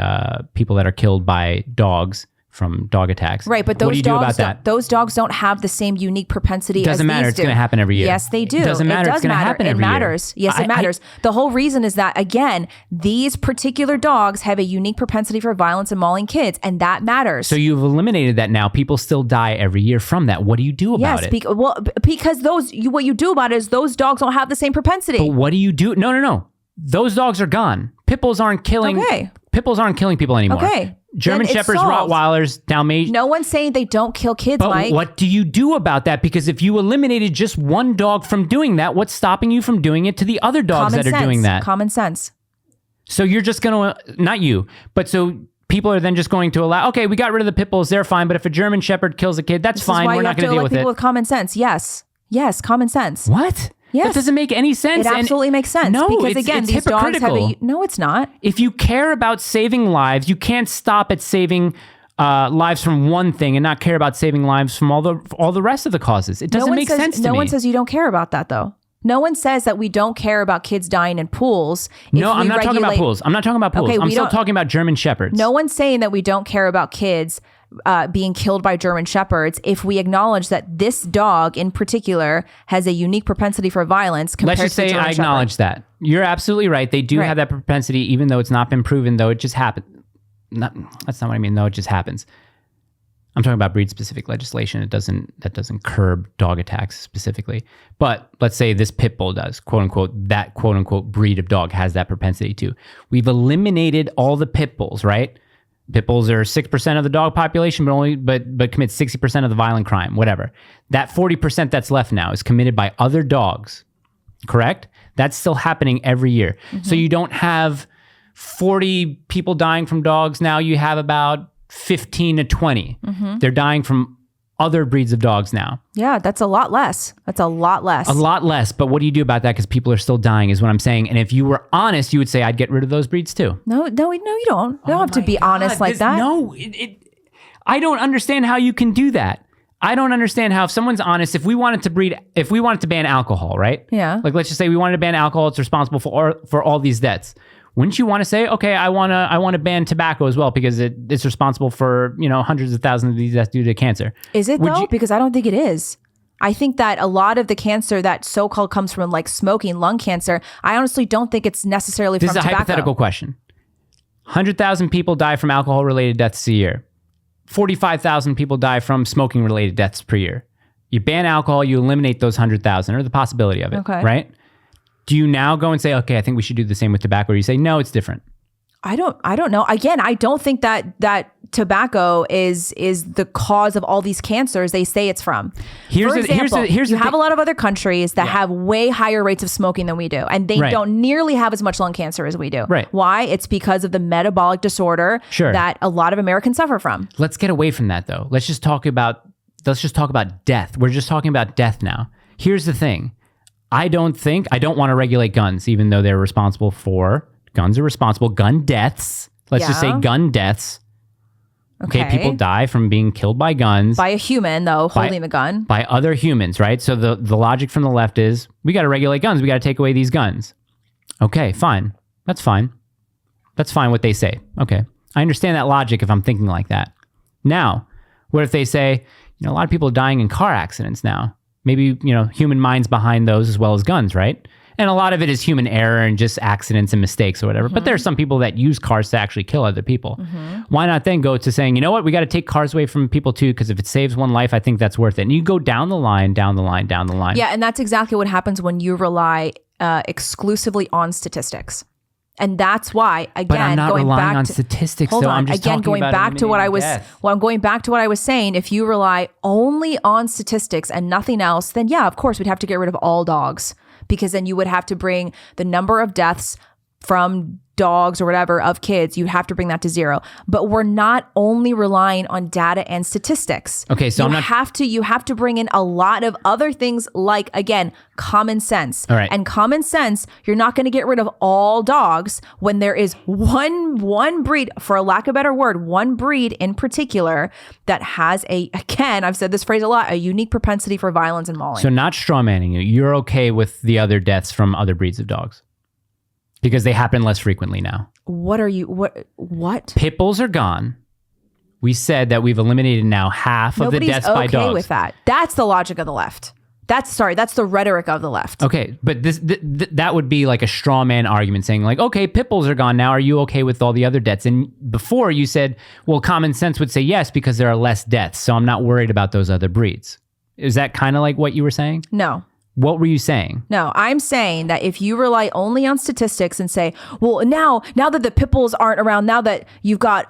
[SPEAKER 1] people that are killed by dogs from dog attacks.
[SPEAKER 2] Right, but those dogs don't have the same unique propensity.
[SPEAKER 1] Doesn't matter. It's going to happen every year.
[SPEAKER 2] Yes, they do.
[SPEAKER 1] Doesn't matter. It's going to happen every year.
[SPEAKER 2] It matters. Yes, it matters. The whole reason is that, again, these particular dogs have a unique propensity for violence and mauling kids, and that matters.
[SPEAKER 1] So you've eliminated that now. People still die every year from that. What do you do about it?
[SPEAKER 2] Because what you do about it is those dogs don't have the same propensity.
[SPEAKER 1] But what do you do? No. Those dogs are gone. Pit bulls aren't killing.
[SPEAKER 2] Okay.
[SPEAKER 1] Pit bulls aren't killing people anymore.
[SPEAKER 2] Okay.
[SPEAKER 1] German
[SPEAKER 2] Then it's
[SPEAKER 1] Shepherds,
[SPEAKER 2] solved.
[SPEAKER 1] Rottweilers, Dalmatians.
[SPEAKER 2] No one's saying they don't kill kids,
[SPEAKER 1] But
[SPEAKER 2] Mike.
[SPEAKER 1] what do you do about that? Because if you eliminated just one dog from doing that, what's stopping you from doing it to the other dogs
[SPEAKER 2] Common
[SPEAKER 1] that are
[SPEAKER 2] sense.
[SPEAKER 1] doing that?
[SPEAKER 2] Common sense.
[SPEAKER 1] So you're just going to, not you, but so people are then just going to allow, okay, we got rid of the pit bulls, they're fine, but if a German Shepherd kills a kid, that's
[SPEAKER 2] This is
[SPEAKER 1] fine,
[SPEAKER 2] why
[SPEAKER 1] we're
[SPEAKER 2] you
[SPEAKER 1] not
[SPEAKER 2] have
[SPEAKER 1] going to deal with
[SPEAKER 2] people
[SPEAKER 1] it.
[SPEAKER 2] with common sense. Yes. Yes, common sense.
[SPEAKER 1] What?
[SPEAKER 2] Yes.
[SPEAKER 1] That doesn't make any sense.
[SPEAKER 2] It absolutely makes sense.
[SPEAKER 1] No,
[SPEAKER 2] because
[SPEAKER 1] it's
[SPEAKER 2] again, these dogs have
[SPEAKER 1] hypocritical.
[SPEAKER 2] no, it's not.
[SPEAKER 1] If you care about saving lives, you can't stop at saving lives from one thing and not care about saving lives from all the rest of the causes. It doesn't make sense to me.
[SPEAKER 2] No one says you don't care about that, though. No one says that we don't care about kids dying in pools.
[SPEAKER 1] No, I'm not talking about pools. I'm not talking about pools.
[SPEAKER 2] Okay,
[SPEAKER 1] I'm
[SPEAKER 2] we
[SPEAKER 1] still
[SPEAKER 2] don't-
[SPEAKER 1] talking about German Shepherds.
[SPEAKER 2] No one's saying that we don't care about kids being killed by German Shepherds if we acknowledge that this dog in particular has a unique propensity for violence compared
[SPEAKER 1] Let's just
[SPEAKER 2] to the
[SPEAKER 1] say
[SPEAKER 2] German
[SPEAKER 1] I acknowledge
[SPEAKER 2] Shepherd.
[SPEAKER 1] that. You're absolutely right. They do
[SPEAKER 2] Right.
[SPEAKER 1] have that propensity, even though it's not been proven, though it just happened. That's not what I mean. No, it just happens. I'm talking about breed-specific legislation. That doesn't curb dog attacks specifically. But let's say this pit bull does, quote unquote, that quote unquote breed of dog has that propensity too. We've eliminated all the pit bulls, right? Pit bulls are 6% of the dog population, but commit 60% of the violent crime, whatever. That 40% that's left now is committed by other dogs, correct? That's still happening every year. So you don't have 40 people dying from dogs. Now you have about 15 to 20. They're dying from other breeds of dogs now.
[SPEAKER 2] Yeah, that's a lot less. That's a lot less.
[SPEAKER 1] A lot less. But what do you do about that? Because people are still dying is what I'm saying. And if you were honest, you would say, I'd get rid of those breeds too.
[SPEAKER 2] No, you don't. You don't have to be honest like that.
[SPEAKER 1] No, I don't understand how you can do that. I don't understand how if someone's honest, if we wanted to ban alcohol, right?
[SPEAKER 2] Yeah.
[SPEAKER 1] Like let's just say we wanted to ban alcohol, it's responsible for all these deaths. Wouldn't you want to say, okay, I want to ban tobacco as well because it's responsible for, hundreds of thousands of these deaths due to cancer?
[SPEAKER 2] Is it though? Because I don't think it is. I think that a lot of the cancer that so-called comes from like smoking, lung cancer, I honestly don't think it's necessarily from
[SPEAKER 1] This is a
[SPEAKER 2] tobacco.
[SPEAKER 1] hypothetical question. 100,000 people die from alcohol-related deaths a year. 45,000 people die from smoking-related deaths per year. You ban alcohol, you eliminate those 100,000 or the possibility of it,
[SPEAKER 2] Okay.
[SPEAKER 1] right? Do you now go and say, okay, I think we should do the same with tobacco? Or you say, no, it's different.
[SPEAKER 2] I don't know. Again, I don't think that tobacco is the cause of all these cancers they say it's from.
[SPEAKER 1] Here's
[SPEAKER 2] For
[SPEAKER 1] the- here's
[SPEAKER 2] example,
[SPEAKER 1] the- here's
[SPEAKER 2] you
[SPEAKER 1] the
[SPEAKER 2] have
[SPEAKER 1] thing-
[SPEAKER 2] a lot of other countries that have way higher rates of smoking than we do, and they
[SPEAKER 1] Right.
[SPEAKER 2] don't nearly have as much lung cancer as we do.
[SPEAKER 1] Right.
[SPEAKER 2] Why? It's because of the metabolic disorder
[SPEAKER 1] Sure.
[SPEAKER 2] that a lot of Americans suffer from.
[SPEAKER 1] Let's get away from that though. Let's just talk about death. We're just talking about death now. Here's the thing. I don't want to regulate guns, even though they're responsible for guns are responsible. Gun deaths. Let's just say
[SPEAKER 2] Yeah.
[SPEAKER 1] gun deaths. Okay, people die from being killed by guns.
[SPEAKER 2] By a human, though, holding the gun.
[SPEAKER 1] By other humans, right? So the logic from the left is, we got to regulate guns. We got to take away these guns. Okay, fine. That's fine. That's fine what they say. Okay. I understand that logic if I'm thinking like that. Now, what if they say, a lot of people are dying in car accidents now. Maybe, human minds behind those as well as guns, right? And a lot of it is human error and just accidents and mistakes or whatever. But there are some people that use cars to actually kill other people. Why not then go to saying, you know what, we got to take cars away from people too, because if it saves one life, I think that's worth it. And you go down the line.
[SPEAKER 2] Yeah, and that's exactly what happens when you rely exclusively on statistics. And that's why, again,
[SPEAKER 1] But I'm not
[SPEAKER 2] going
[SPEAKER 1] relying
[SPEAKER 2] back
[SPEAKER 1] on
[SPEAKER 2] to
[SPEAKER 1] statistics.
[SPEAKER 2] hold
[SPEAKER 1] though.
[SPEAKER 2] on,
[SPEAKER 1] I'm just
[SPEAKER 2] again,
[SPEAKER 1] talking
[SPEAKER 2] going
[SPEAKER 1] about
[SPEAKER 2] back to what I was,
[SPEAKER 1] eliminating death.
[SPEAKER 2] well, I'm going back to what I was saying. If you rely only on statistics and nothing else, then yeah, of course, we'd have to get rid of all dogs, because then you would have to bring the number of deaths from dogs or whatever of kids, you'd have to bring that to zero. But we're not only relying on data and statistics.
[SPEAKER 1] Okay, so
[SPEAKER 2] you have to bring in a lot of other things, like, again, common sense.
[SPEAKER 1] All right.
[SPEAKER 2] And common sense, you're not going to get rid of all dogs when there is one breed, for a lack of a better word, one breed in particular that has again, I've said this phrase a lot, a unique propensity for violence and mauling.
[SPEAKER 1] So not strawmanning you. You're okay with the other deaths from other breeds of dogs? Because they happen less frequently now.
[SPEAKER 2] What?
[SPEAKER 1] Pit bulls are gone. We said that we've eliminated now half of the deaths by dogs.
[SPEAKER 2] Nobody's okay with that. That's the logic of the left. That's the rhetoric of the left.
[SPEAKER 1] Okay, but that would be like a straw man argument saying like, okay, pit bulls are gone now. Are you okay with all the other deaths? And before you said, well, common sense would say yes because there are less deaths. So I'm not worried about those other breeds. Is that kind of like what you were saying?
[SPEAKER 2] No.
[SPEAKER 1] What were you saying?
[SPEAKER 2] No, I'm saying that if you rely only on statistics and say, well, now that the pit bulls aren't around, now that you've got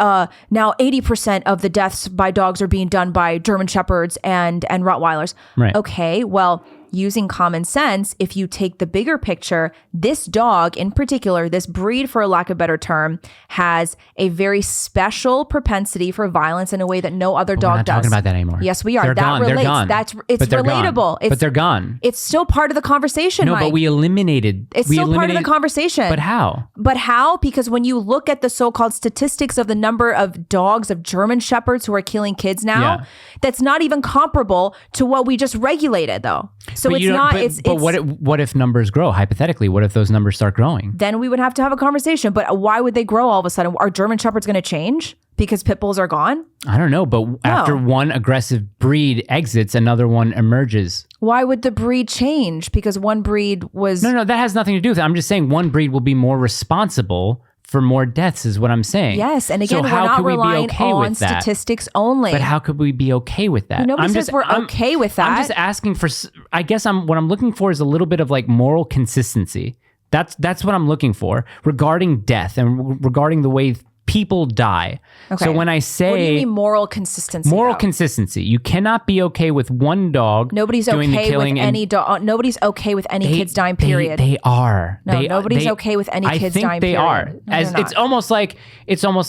[SPEAKER 2] now 80% of the deaths by dogs are being done by German Shepherds and Rottweilers.
[SPEAKER 1] Right.
[SPEAKER 2] Okay, well, using common sense, if you take the bigger picture, this dog in particular, this breed, for lack of a better term, has a very special propensity for violence in a way that no other dog
[SPEAKER 1] We're not
[SPEAKER 2] does.
[SPEAKER 1] talking about that anymore.
[SPEAKER 2] Yes, we are.
[SPEAKER 1] They're
[SPEAKER 2] That
[SPEAKER 1] gone.
[SPEAKER 2] relates.
[SPEAKER 1] They're gone.
[SPEAKER 2] It's
[SPEAKER 1] But they're
[SPEAKER 2] relatable.
[SPEAKER 1] gone. But they're gone.
[SPEAKER 2] It's still part of the conversation,
[SPEAKER 1] No,
[SPEAKER 2] Mike.
[SPEAKER 1] but we eliminated.
[SPEAKER 2] It's still part of the conversation.
[SPEAKER 1] But how?
[SPEAKER 2] But how? Because when you look at the so-called statistics of the number of dogs, of German Shepherds who are killing kids now, that's not even comparable to what we just regulated, though. So
[SPEAKER 1] But
[SPEAKER 2] it's not.
[SPEAKER 1] But what if numbers grow? Hypothetically, what if those numbers start growing?
[SPEAKER 2] Then we would have to have a conversation. But why would they grow all of a sudden? Are German Shepherds going to change because pit bulls are gone?
[SPEAKER 1] I don't know. But after one aggressive breed exits, another one emerges.
[SPEAKER 2] Why would the breed change? Because one breed was...
[SPEAKER 1] No, that has nothing to do with it. I'm just saying one breed will be more responsible for more deaths is what I'm saying.
[SPEAKER 2] Yes, and again,
[SPEAKER 1] so
[SPEAKER 2] we're
[SPEAKER 1] how
[SPEAKER 2] not
[SPEAKER 1] could we be
[SPEAKER 2] relying
[SPEAKER 1] okay
[SPEAKER 2] on
[SPEAKER 1] with that?
[SPEAKER 2] statistics only.
[SPEAKER 1] But how could we be okay with that?
[SPEAKER 2] Nobody says we're okay with that.
[SPEAKER 1] I'm just asking for, I guess what I'm looking for is a little bit of like moral consistency. That's what I'm looking for regarding death and regarding the way people die.
[SPEAKER 2] Okay.
[SPEAKER 1] So when I say...
[SPEAKER 2] What do you mean moral consistency?
[SPEAKER 1] Moral consistency. You cannot be okay with one dog
[SPEAKER 2] Nobody's
[SPEAKER 1] doing the
[SPEAKER 2] okay
[SPEAKER 1] killing
[SPEAKER 2] with any dog. Nobody's okay with any kids dying, period.
[SPEAKER 1] They are.
[SPEAKER 2] No, nobody's okay with any kids dying,
[SPEAKER 1] I think they
[SPEAKER 2] period.
[SPEAKER 1] are.
[SPEAKER 2] No,
[SPEAKER 1] As
[SPEAKER 2] they're
[SPEAKER 1] it's
[SPEAKER 2] not.
[SPEAKER 1] almost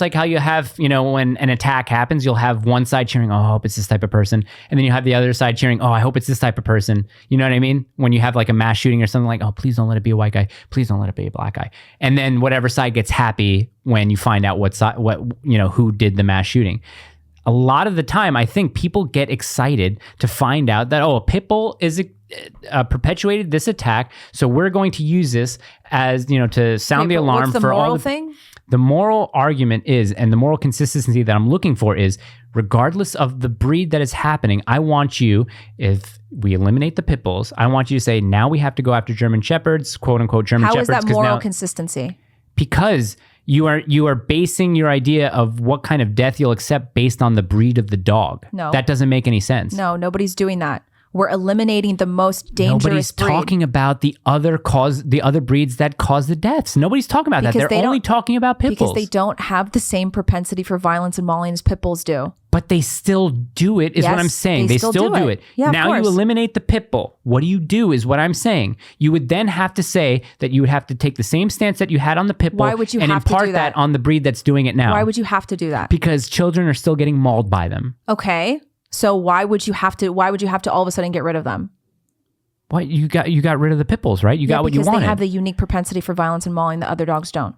[SPEAKER 1] like how you have, when an attack happens, you'll have one side cheering, oh, I hope it's this type of person. And then you have the other side cheering, oh, I hope it's this type of person. You know what I mean? When you have like a mass shooting or something like, oh, please don't let it be a white guy. Please don't let it be a black guy. And then whatever side gets happy when you find out who did the mass shooting. A lot of the time, I think people get excited to find out that, a pit bull is perpetuated this attack, so we're going to use this as, to sound the alarm
[SPEAKER 2] what's the
[SPEAKER 1] for
[SPEAKER 2] moral
[SPEAKER 1] all
[SPEAKER 2] thing?
[SPEAKER 1] The moral argument is, and the moral consistency that I'm looking for is, regardless of the breed that is happening, I want you, if we eliminate the pit bulls, I want you to say, now we have to go after German Shepherds, quote unquote German
[SPEAKER 2] How
[SPEAKER 1] Shepherds.
[SPEAKER 2] is that moral consistency?
[SPEAKER 1] Because you are basing your idea of what kind of death you'll accept based on the breed of the dog.
[SPEAKER 2] No.
[SPEAKER 1] That doesn't make any sense.
[SPEAKER 2] No, nobody's doing that. We're eliminating the most dangerous
[SPEAKER 1] Nobody's
[SPEAKER 2] breed.
[SPEAKER 1] talking about the other breeds that cause the deaths. Nobody's talking about that. They're only talking about pit bulls.
[SPEAKER 2] Because they don't have the same propensity for violence and mauling as pit bulls do.
[SPEAKER 1] But they still do it, is what
[SPEAKER 2] Yes,
[SPEAKER 1] I'm saying.
[SPEAKER 2] they
[SPEAKER 1] They
[SPEAKER 2] still
[SPEAKER 1] still
[SPEAKER 2] do
[SPEAKER 1] do
[SPEAKER 2] it.
[SPEAKER 1] it.
[SPEAKER 2] Yeah, of
[SPEAKER 1] Now you
[SPEAKER 2] course.
[SPEAKER 1] eliminate the pit bull. What do you do is what I'm saying. You would then have to say that you would have to take the same stance that you had on the pit bull
[SPEAKER 2] Why would you
[SPEAKER 1] and
[SPEAKER 2] have to
[SPEAKER 1] impart
[SPEAKER 2] do that?
[SPEAKER 1] on the breed that's doing it now.
[SPEAKER 2] Why would you have to do that?
[SPEAKER 1] Because children are still getting mauled by them.
[SPEAKER 2] Okay. So why would you have to all of a sudden get rid of them?
[SPEAKER 1] What you got rid of the pit bulls, right? You got what you wanted.
[SPEAKER 2] Because they have the unique propensity for violence and mauling that other dogs don't.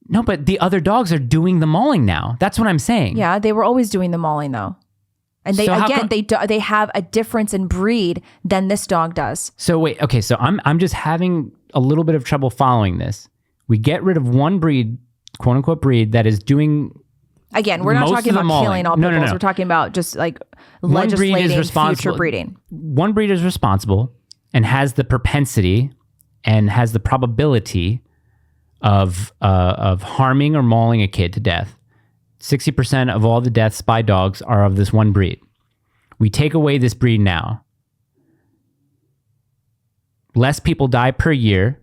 [SPEAKER 1] No, but the other dogs are doing the mauling now. That's what I'm saying.
[SPEAKER 2] Yeah, they were always doing the mauling though. And they
[SPEAKER 1] So how
[SPEAKER 2] they have a difference in breed than this dog does.
[SPEAKER 1] So wait, okay, so I'm just having a little bit of trouble following this. We get rid of one breed, quote unquote breed, that is doing...
[SPEAKER 2] Again, we're not
[SPEAKER 1] most
[SPEAKER 2] talking
[SPEAKER 1] of the
[SPEAKER 2] about
[SPEAKER 1] mauling.
[SPEAKER 2] killing all
[SPEAKER 1] No,
[SPEAKER 2] pit
[SPEAKER 1] no,
[SPEAKER 2] bulls.
[SPEAKER 1] no.
[SPEAKER 2] We're talking about just like
[SPEAKER 1] One breed is
[SPEAKER 2] legislating
[SPEAKER 1] responsible.
[SPEAKER 2] future breeding.
[SPEAKER 1] One breed is responsible and has the propensity and has the probability of harming or mauling a kid to death. 60% of all the deaths by dogs are of this one breed. We take away this breed now. Less people die per year,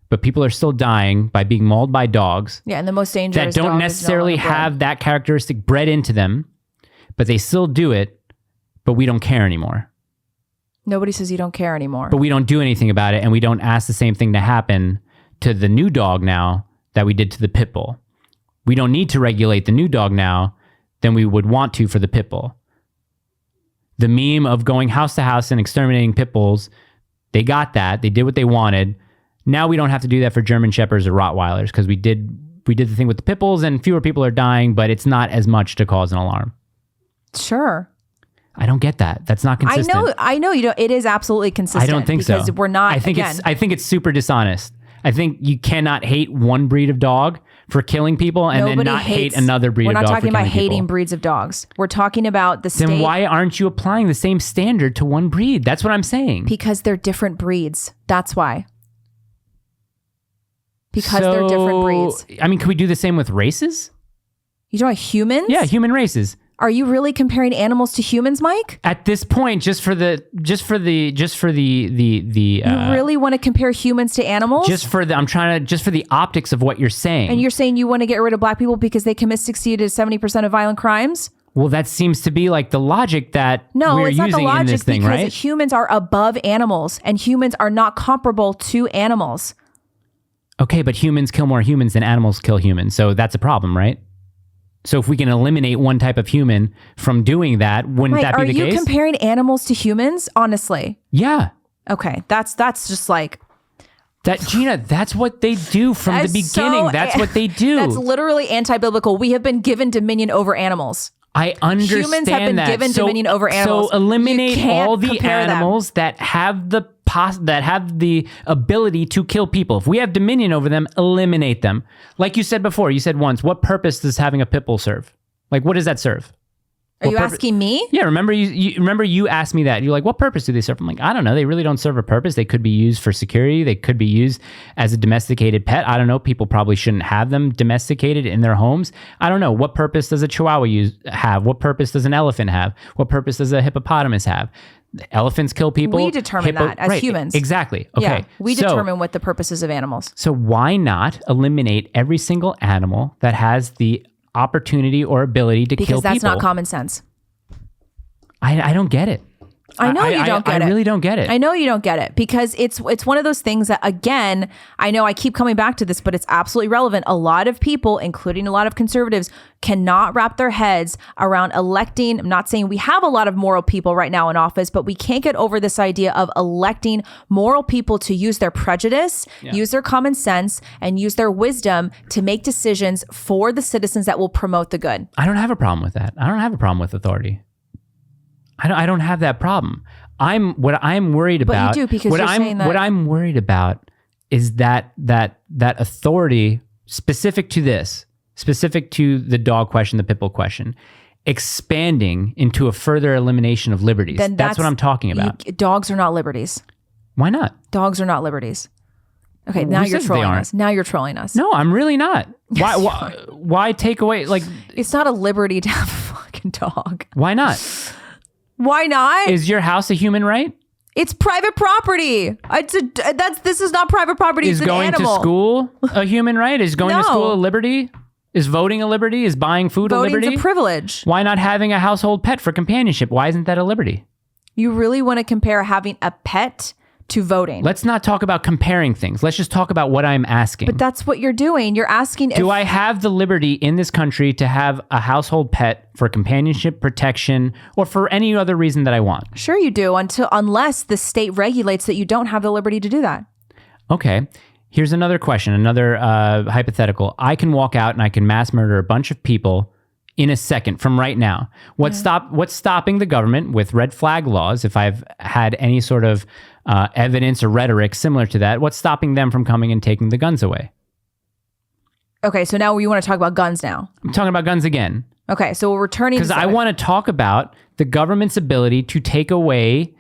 [SPEAKER 1] but people are still dying by being mauled by dogs
[SPEAKER 2] Yeah, and the most dangerous
[SPEAKER 1] that don't
[SPEAKER 2] dog
[SPEAKER 1] necessarily
[SPEAKER 2] is no longer bred.
[SPEAKER 1] have that characteristic bred into them, but they still do it, but we don't care anymore.
[SPEAKER 2] Nobody says you don't care anymore.
[SPEAKER 1] But we don't do anything about it, and we don't ask the same thing to happen to the new dog now that we did to the pit bull. We don't need to regulate the new dog now than we would want to for the pit bull. The meme of going house to house and exterminating pit bulls, they got that. They did what they wanted. Now we don't have to do that for German Shepherds or Rottweilers because we did the thing with the pit bulls and fewer people are dying, but it's not as much to cause an alarm.
[SPEAKER 2] Sure.
[SPEAKER 1] I don't get that. That's not consistent.
[SPEAKER 2] I know you don't. It is absolutely consistent.
[SPEAKER 1] I don't think so.
[SPEAKER 2] Because we're not.
[SPEAKER 1] I think it's super dishonest. I think you cannot hate one breed of dog for killing people and then not hate another breed of dog for killing people.
[SPEAKER 2] We're not talking about hating breeds of dogs. We're talking about the state.
[SPEAKER 1] Then why aren't you applying the same standard to one breed? That's what I'm saying.
[SPEAKER 2] Because they're different breeds. That's why. Because they're different breeds.
[SPEAKER 1] I mean, can we do the same with races?
[SPEAKER 2] You talking about humans?
[SPEAKER 1] Yeah, human races.
[SPEAKER 2] Are you really comparing animals to humans, Mike?
[SPEAKER 1] At this point, just for the
[SPEAKER 2] You really want to compare humans to animals?
[SPEAKER 1] just for the optics of what you're saying.
[SPEAKER 2] And you're saying you want to get rid of black people because they commit 60 to 70% of violent crimes?
[SPEAKER 1] Well, that seems to be like the logic that we're
[SPEAKER 2] it's not
[SPEAKER 1] using
[SPEAKER 2] the logic
[SPEAKER 1] in this thing,
[SPEAKER 2] because
[SPEAKER 1] right?
[SPEAKER 2] humans are above animals and humans are not comparable to animals.
[SPEAKER 1] Okay, but humans kill more humans than animals kill humans. So that's a problem, right? So if we can eliminate one type of human from doing that, wouldn't that be the case?
[SPEAKER 2] Are you comparing animals to humans? Honestly.
[SPEAKER 1] Yeah.
[SPEAKER 2] Okay. That's just like...
[SPEAKER 1] Gina, that's what they do from the beginning. That's what they do.
[SPEAKER 2] That's literally anti-biblical. We have been given dominion over animals.
[SPEAKER 1] I understand
[SPEAKER 2] Humans have been given dominion over animals.
[SPEAKER 1] So eliminate
[SPEAKER 2] You can't
[SPEAKER 1] all the
[SPEAKER 2] compare them.
[SPEAKER 1] animals that have the ability to kill people. If we have dominion over them, eliminate them. Like you said before, you said once, what purpose does having a Pitbull serve? Like, what does that serve?
[SPEAKER 2] Are you asking me?
[SPEAKER 1] Yeah, remember you asked me that. You're like, what purpose do they serve? I'm like, I don't know. They really don't serve a purpose. They could be used for security. They could be used as a domesticated pet. I don't know. People probably shouldn't have them domesticated in their homes. I don't know. What purpose does a chihuahua have? What purpose does an elephant have? What purpose does a hippopotamus have? Elephants kill people.
[SPEAKER 2] We determine that as humans.
[SPEAKER 1] Exactly. Okay.
[SPEAKER 2] Yeah, we determine what the purposes of animals.
[SPEAKER 1] So why not eliminate every single animal that has the opportunity or ability to kill people?
[SPEAKER 2] Because that's not common sense.
[SPEAKER 1] I don't get it.
[SPEAKER 2] I know you don't get it.
[SPEAKER 1] I really don't get it.
[SPEAKER 2] I know you don't get it because it's one of those things that, again, I know I keep coming back to this, but it's absolutely relevant. A lot of people, including a lot of conservatives, cannot wrap their heads around electing. I'm not saying we have a lot of moral people right now in office, but we can't get over this idea of electing moral people to use their prejudice, use their common sense, and use their wisdom to make decisions for the citizens that will promote the good.
[SPEAKER 1] I don't have a problem with that. I don't have a problem with authority. I don't have that problem. What I'm worried about.
[SPEAKER 2] But you do because you're saying that.
[SPEAKER 1] What I'm worried about is that authority specific to the dog question, the Pitbull question, expanding into a further elimination of liberties.
[SPEAKER 2] Then
[SPEAKER 1] that's what I'm talking about.
[SPEAKER 2] Dogs are not liberties.
[SPEAKER 1] Why not?
[SPEAKER 2] Dogs are not liberties. Okay, now you're trolling us. Now you're trolling us.
[SPEAKER 1] No, I'm really not. Why take away like?
[SPEAKER 2] It's not a liberty to have a fucking dog.
[SPEAKER 1] Why not?
[SPEAKER 2] Why not?
[SPEAKER 1] Is your house a human right?
[SPEAKER 2] It's private property. This is not private property.
[SPEAKER 1] Is
[SPEAKER 2] it's an
[SPEAKER 1] going
[SPEAKER 2] animal.
[SPEAKER 1] to school a human right? Is going to school a liberty? Is voting a liberty? Is buying food a liberty?
[SPEAKER 2] Voting's a privilege.
[SPEAKER 1] Why not having a household pet for companionship? Why isn't that a liberty?
[SPEAKER 2] You really want to compare having a pet to voting?
[SPEAKER 1] Let's not talk about comparing things. Let's just talk about what I'm asking.
[SPEAKER 2] But that's what you're doing. You're asking
[SPEAKER 1] Do I have the liberty in this country to have a household pet for companionship, protection, or for any other reason that I want?
[SPEAKER 2] Sure you do, unless the state regulates that you don't have the liberty to do that. Okay.
[SPEAKER 1] Here's another question, another hypothetical. I can walk out and I can mass murder a bunch of people in a second from right now. What's stopping the government with red flag laws, if I've had any sort of evidence or rhetoric similar to that, what's stopping them from coming and taking the guns away?
[SPEAKER 2] Okay, so now you want to talk about guns now.
[SPEAKER 1] I'm talking about guns again.
[SPEAKER 2] Okay, so we're returning
[SPEAKER 1] because I want to talk about the government's ability to take away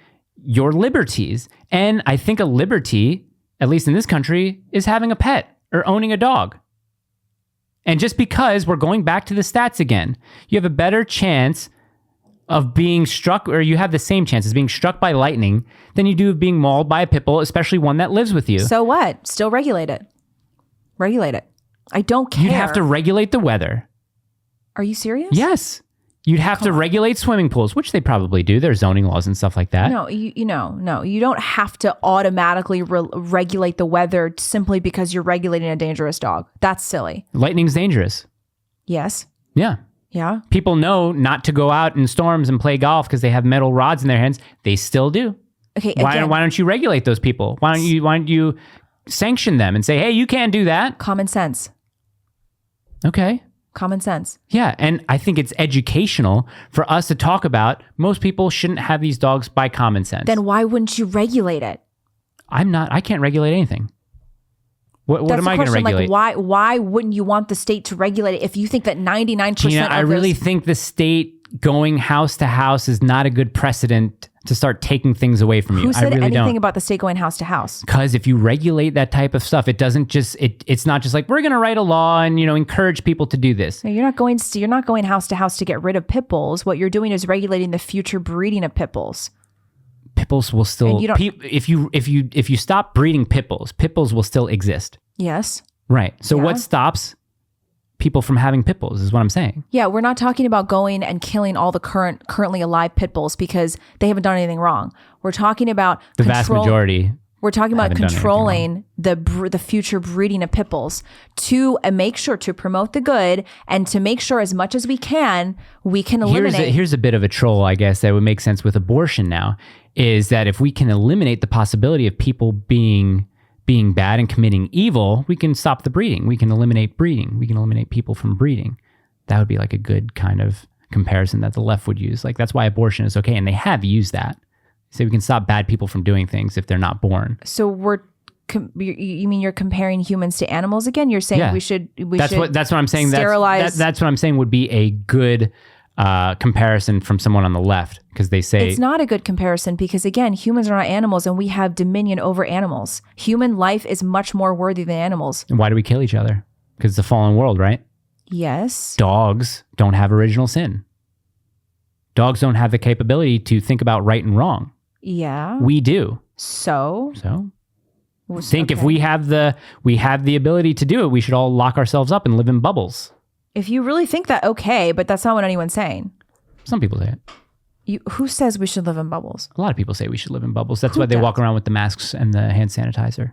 [SPEAKER 1] your liberties. And I think a liberty, at least in this country, is having a pet or owning a dog. And just because we're going back to the stats again, you have a better chance of being struck, or you have the same chance as being struck by lightning than you do of being mauled by a pit bull, especially one that lives with you.
[SPEAKER 2] So what? Still regulate it. Regulate it. I don't care.
[SPEAKER 1] You'd have to regulate the weather.
[SPEAKER 2] Are you serious?
[SPEAKER 1] Yes. You'd have to regulate swimming pools, which they probably do. There's zoning laws and stuff like that.
[SPEAKER 2] No, no. You don't have to automatically regulate the weather simply because you're regulating a dangerous dog. That's silly.
[SPEAKER 1] Lightning's dangerous.
[SPEAKER 2] Yes.
[SPEAKER 1] Yeah.
[SPEAKER 2] Yeah.
[SPEAKER 1] People know not to go out in storms and play golf because they have metal rods in their hands. They still do.
[SPEAKER 2] Okay.
[SPEAKER 1] Why don't you regulate those people? Why don't you sanction them and say, hey, you can't do that?
[SPEAKER 2] Common sense.
[SPEAKER 1] Okay.
[SPEAKER 2] Common sense.
[SPEAKER 1] Yeah. And I think it's educational for us to talk about most people shouldn't have these dogs by common sense.
[SPEAKER 2] Then why wouldn't you regulate it?
[SPEAKER 1] I can't regulate anything. What am I going to regulate?
[SPEAKER 2] Like, why wouldn't you want the state to regulate it if you think that 99%
[SPEAKER 1] Gina, I really think the state going house to house is not a good precedent to start taking things away from you.
[SPEAKER 2] Who said
[SPEAKER 1] I really
[SPEAKER 2] anything
[SPEAKER 1] don't.
[SPEAKER 2] about the state going house to house?
[SPEAKER 1] Because if you regulate that type of stuff, it doesn't just it's not just like we're going to write a law and encourage people to do this.
[SPEAKER 2] No, you're not going house to house to get rid of pit bulls. What you're doing is regulating the future breeding of pit bulls.
[SPEAKER 1] Pit bulls will still if you stop breeding pit bulls will still exist.
[SPEAKER 2] Yes.
[SPEAKER 1] Right. So what stops people from having pit bulls is what I'm saying.
[SPEAKER 2] Yeah, we're not talking about going and killing all the currently alive pit bulls because they haven't done anything wrong. We're talking about
[SPEAKER 1] the vast majority.
[SPEAKER 2] We're talking about controlling the future breeding of pit bulls to make sure to promote the good and to make sure as much as we can eliminate.
[SPEAKER 1] Here's a bit of a troll, I guess, that would make sense with abortion now, is that if we can eliminate the possibility of people being bad and committing evil, we can stop the breeding. We can eliminate breeding. We can eliminate people from breeding. That would be like a good kind of comparison that the left would use. Like, that's why abortion is okay. And they have used that. So we can stop bad people from doing things if they're not born.
[SPEAKER 2] So you mean you're comparing humans to animals again? You're saying we should
[SPEAKER 1] that's what I'm saying.
[SPEAKER 2] Sterilize.
[SPEAKER 1] That's what I'm saying would be a good comparison from someone on the left, because they say
[SPEAKER 2] it's not a good comparison because, again, humans are not animals and we have dominion over animals. Human life is much more worthy than animals.
[SPEAKER 1] And why do we kill each other? Because it's a fallen world, right?
[SPEAKER 2] Yes.
[SPEAKER 1] Dogs don't have original sin. Dogs don't have the capability to think about right and wrong.
[SPEAKER 2] Yeah.
[SPEAKER 1] We do.
[SPEAKER 2] So
[SPEAKER 1] think if we have the ability to do it, we should all lock ourselves up and live in bubbles.
[SPEAKER 2] If you really think that, okay, but that's not what anyone's saying.
[SPEAKER 1] Some people say it.
[SPEAKER 2] Who says we should live in bubbles?
[SPEAKER 1] A lot of people say we should live in bubbles. That's why they walk around with the masks and the hand sanitizer.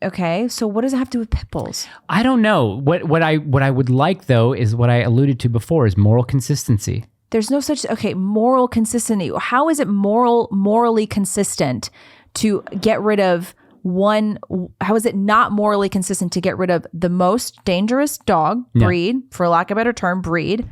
[SPEAKER 2] Okay, so what does it have to do with pit bulls?
[SPEAKER 1] I don't know. What I would like, though, is what I alluded to before, is moral consistency.
[SPEAKER 2] There's no such, moral consistency. How is it morally consistent to get rid of how is it not morally consistent to get rid of the most dangerous dog breed, for lack of a better term, breed,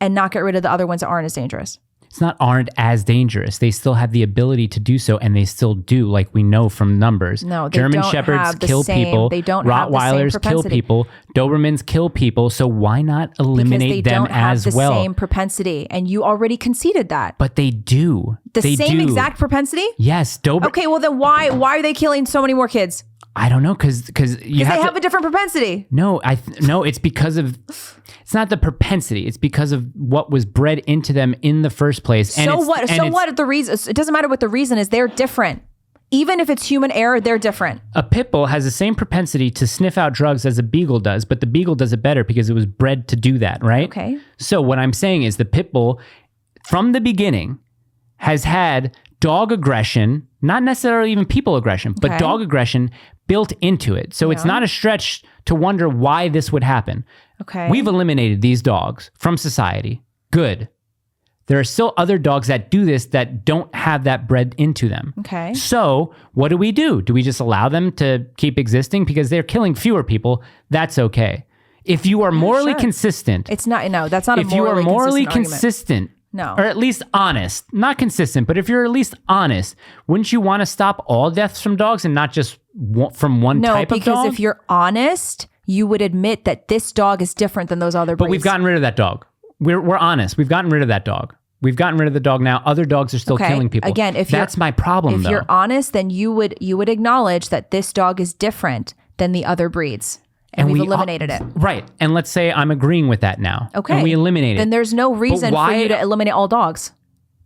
[SPEAKER 2] and not get rid of the other ones that aren't as dangerous?
[SPEAKER 1] It's not aren't as dangerous. They still have the ability to do so, and they still do, like we know from numbers.
[SPEAKER 2] No, they
[SPEAKER 1] German
[SPEAKER 2] don't
[SPEAKER 1] Shepherds
[SPEAKER 2] have the
[SPEAKER 1] kill
[SPEAKER 2] same,
[SPEAKER 1] people.
[SPEAKER 2] They don't
[SPEAKER 1] Rottweilers
[SPEAKER 2] have the same
[SPEAKER 1] kill
[SPEAKER 2] propensity.
[SPEAKER 1] people. Dobermans kill people. So why not eliminate them as well?
[SPEAKER 2] Because they don't have the same propensity, and you already conceded that.
[SPEAKER 1] But they do.
[SPEAKER 2] The same exact propensity?
[SPEAKER 1] Yes,
[SPEAKER 2] Okay, well then why are they killing so many more kids?
[SPEAKER 1] I don't know, because they
[SPEAKER 2] have a different propensity.
[SPEAKER 1] No, it's because of. It's not the propensity. It's because of what was bred into them in the first place. And
[SPEAKER 2] what? The reason, it doesn't matter what the reason is. They're different. Even if it's human error, they're different.
[SPEAKER 1] A pit bull has the same propensity to sniff out drugs as a beagle does, but the beagle does it better because it was bred to do that, right?
[SPEAKER 2] Okay.
[SPEAKER 1] So what I'm saying is the pit bull, from the beginning, has had dog aggression, not necessarily even people aggression, but dog aggression built into it. So it's not a stretch to wonder why this would happen.
[SPEAKER 2] Okay.
[SPEAKER 1] We've eliminated these dogs from society. Good. There are still other dogs that do this that don't have that bred into them.
[SPEAKER 2] Okay.
[SPEAKER 1] So what do? Do we just allow them to keep existing because they're killing fewer people? That's okay. If you are morally consistent.
[SPEAKER 2] It's not, no, that's not a
[SPEAKER 1] if you are morally
[SPEAKER 2] consistent
[SPEAKER 1] no. Or at least honest, not consistent, but if you're at least honest, wouldn't you want to stop all deaths from dogs and not just from one type of dog?
[SPEAKER 2] No, because if you're honest, you would admit that this dog is different than those other breeds.
[SPEAKER 1] But we've gotten rid of that dog. We're honest. We've gotten rid of that dog. We've gotten rid of the dog now. Other dogs are still killing people.
[SPEAKER 2] Again,
[SPEAKER 1] that's my problem, though.
[SPEAKER 2] If you're honest, then you would acknowledge that this dog is different than the other breeds. And we've eliminated it.
[SPEAKER 1] Right. And let's say I'm agreeing with that now.
[SPEAKER 2] Okay.
[SPEAKER 1] And we eliminate it.
[SPEAKER 2] Then there's no reason for you to eliminate all dogs.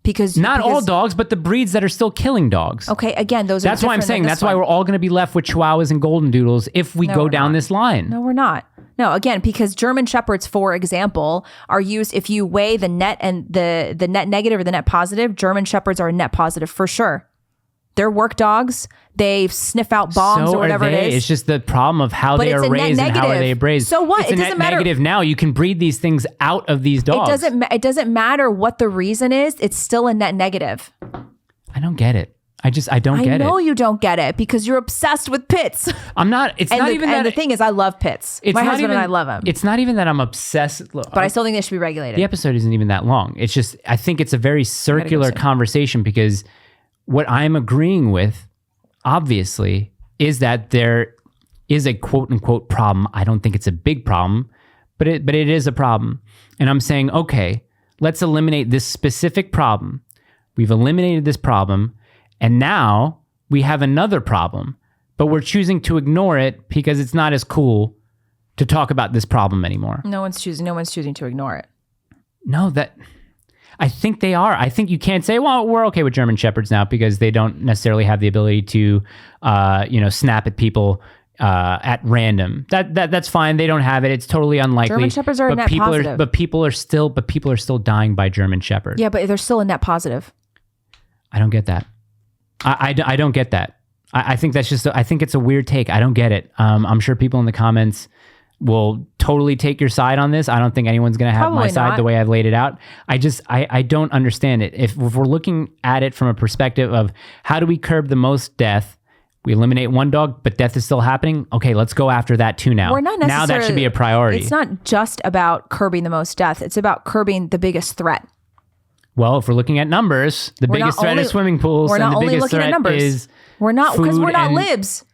[SPEAKER 2] Because
[SPEAKER 1] all dogs, but the breeds that are still killing dogs.
[SPEAKER 2] Okay, again,
[SPEAKER 1] that's why I'm saying that's why we're all going to be left with Chihuahuas and Golden Doodles if we go down this line.
[SPEAKER 2] No, we're not. No, again, because German Shepherds, for example, are used, if you weigh the net and the net negative or the net positive, German Shepherds are net positive for sure. They're work dogs. They sniff out bombs or whatever it is.
[SPEAKER 1] It's just the problem of how they are raised and how are they raised.
[SPEAKER 2] So what?
[SPEAKER 1] It's a net negative now. You can breed these things out of these dogs.
[SPEAKER 2] It doesn't matter what the reason is. It's still a net negative.
[SPEAKER 1] I don't get it. I don't get it.
[SPEAKER 2] I know you don't get it because you're obsessed with pits.
[SPEAKER 1] I'm not. It's not even that.
[SPEAKER 2] And the thing is, I love pits. My husband and I love them.
[SPEAKER 1] It's not even that I'm obsessed.
[SPEAKER 2] But I still think they should be regulated.
[SPEAKER 1] The episode isn't even that long. It's just, I think it's a very circular conversation because what I'm agreeing with, obviously, is that there is a quote unquote problem. I don't think it's a big problem, but it is a problem. And I'm saying, okay, let's eliminate this specific problem. we've eliminated this problem, and now we have another problem, but we're choosing to ignore it because it's not as cool to talk about this problem anymore.
[SPEAKER 2] No one's choosing to ignore it.
[SPEAKER 1] No, I think they are. I think you can't say, well, we're okay with German Shepherds now because they don't necessarily have the ability to, snap at people at random. That's fine. They don't have it. It's totally unlikely.
[SPEAKER 2] German Shepherds are a net positive.
[SPEAKER 1] But people are still dying by German Shepherd.
[SPEAKER 2] Yeah, but they're still a net positive.
[SPEAKER 1] I don't get that. I don't get that. I think that's just, I think it's a weird take. I don't get it. I'm sure people in the comments will totally take your side on this. I don't think anyone's going to have my side the way I've laid it out. I don't understand it. If we're looking at it from a perspective of how do we curb the most death, we eliminate one dog, but death is still happening. Okay, let's go after that too now.
[SPEAKER 2] We're not necessarily,
[SPEAKER 1] now that should be a priority.
[SPEAKER 2] It's not just about curbing the most death. It's about curbing the biggest threat.
[SPEAKER 1] Well, if we're looking at numbers, the biggest threat is swimming pools, and the biggest threat is
[SPEAKER 2] we're not libs.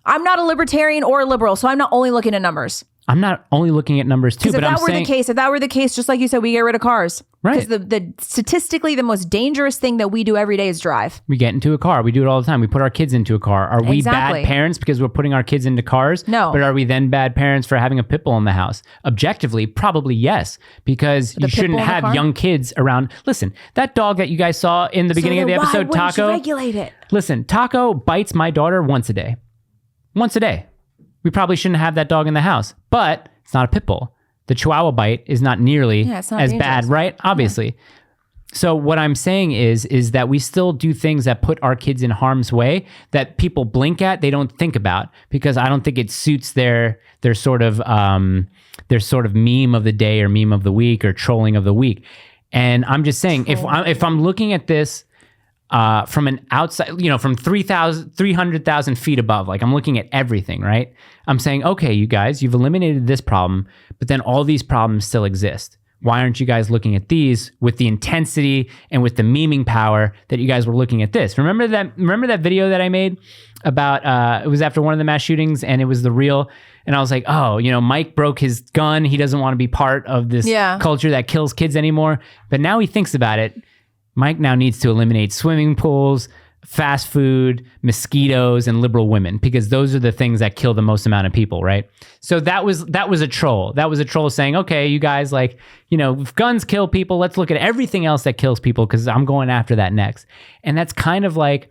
[SPEAKER 2] I'm not a libertarian or a liberal, so I'm not only looking at numbers.
[SPEAKER 1] I'm not only looking at numbers too, but
[SPEAKER 2] if that were the case, just like you said, we get rid of cars.
[SPEAKER 1] Right.
[SPEAKER 2] Because the statistically, the most dangerous thing that we do every day is drive.
[SPEAKER 1] We get into a car. We do it all the time. We put our kids into a car. Are we bad parents because we're putting our kids into cars?
[SPEAKER 2] No.
[SPEAKER 1] But are we then bad parents for having a Pitbull in the house? Objectively, probably yes, because you shouldn't have young kids around. Listen, that dog that you guys saw in the beginning of the episode, Taco.
[SPEAKER 2] You regulate it?
[SPEAKER 1] Listen, Taco bites my daughter once a day. Once a day. We probably shouldn't have that dog in the house, but it's not a pit bull. The Chihuahua bite is not nearly as bad, right? Obviously. Yeah. So what I'm saying is that we still do things that put our kids in harm's way that people blink at, they don't think about, because I don't think it suits their sort of meme of the day or meme of the week or trolling of the week. And I'm just saying, if I'm looking at this from an outside, from 300,000 feet above, like I'm looking at everything, right? I'm saying, okay, you guys, you've eliminated this problem, but then all these problems still exist. Why aren't you guys looking at these with the intensity and with the memeing power that you guys were looking at this? Remember that video that I made about, it was after one of the mass shootings and it was the real, and I was like, oh, Mike broke his gun. He doesn't want to be part of this culture that kills kids anymore. But now he thinks about it. Mike now needs to eliminate swimming pools, fast food, mosquitoes, and liberal women, because those are the things that kill the most amount of people, right? So that was a troll. That was a troll saying, okay, you guys, if guns kill people, let's look at everything else that kills people because I'm going after that next. And that's kind of like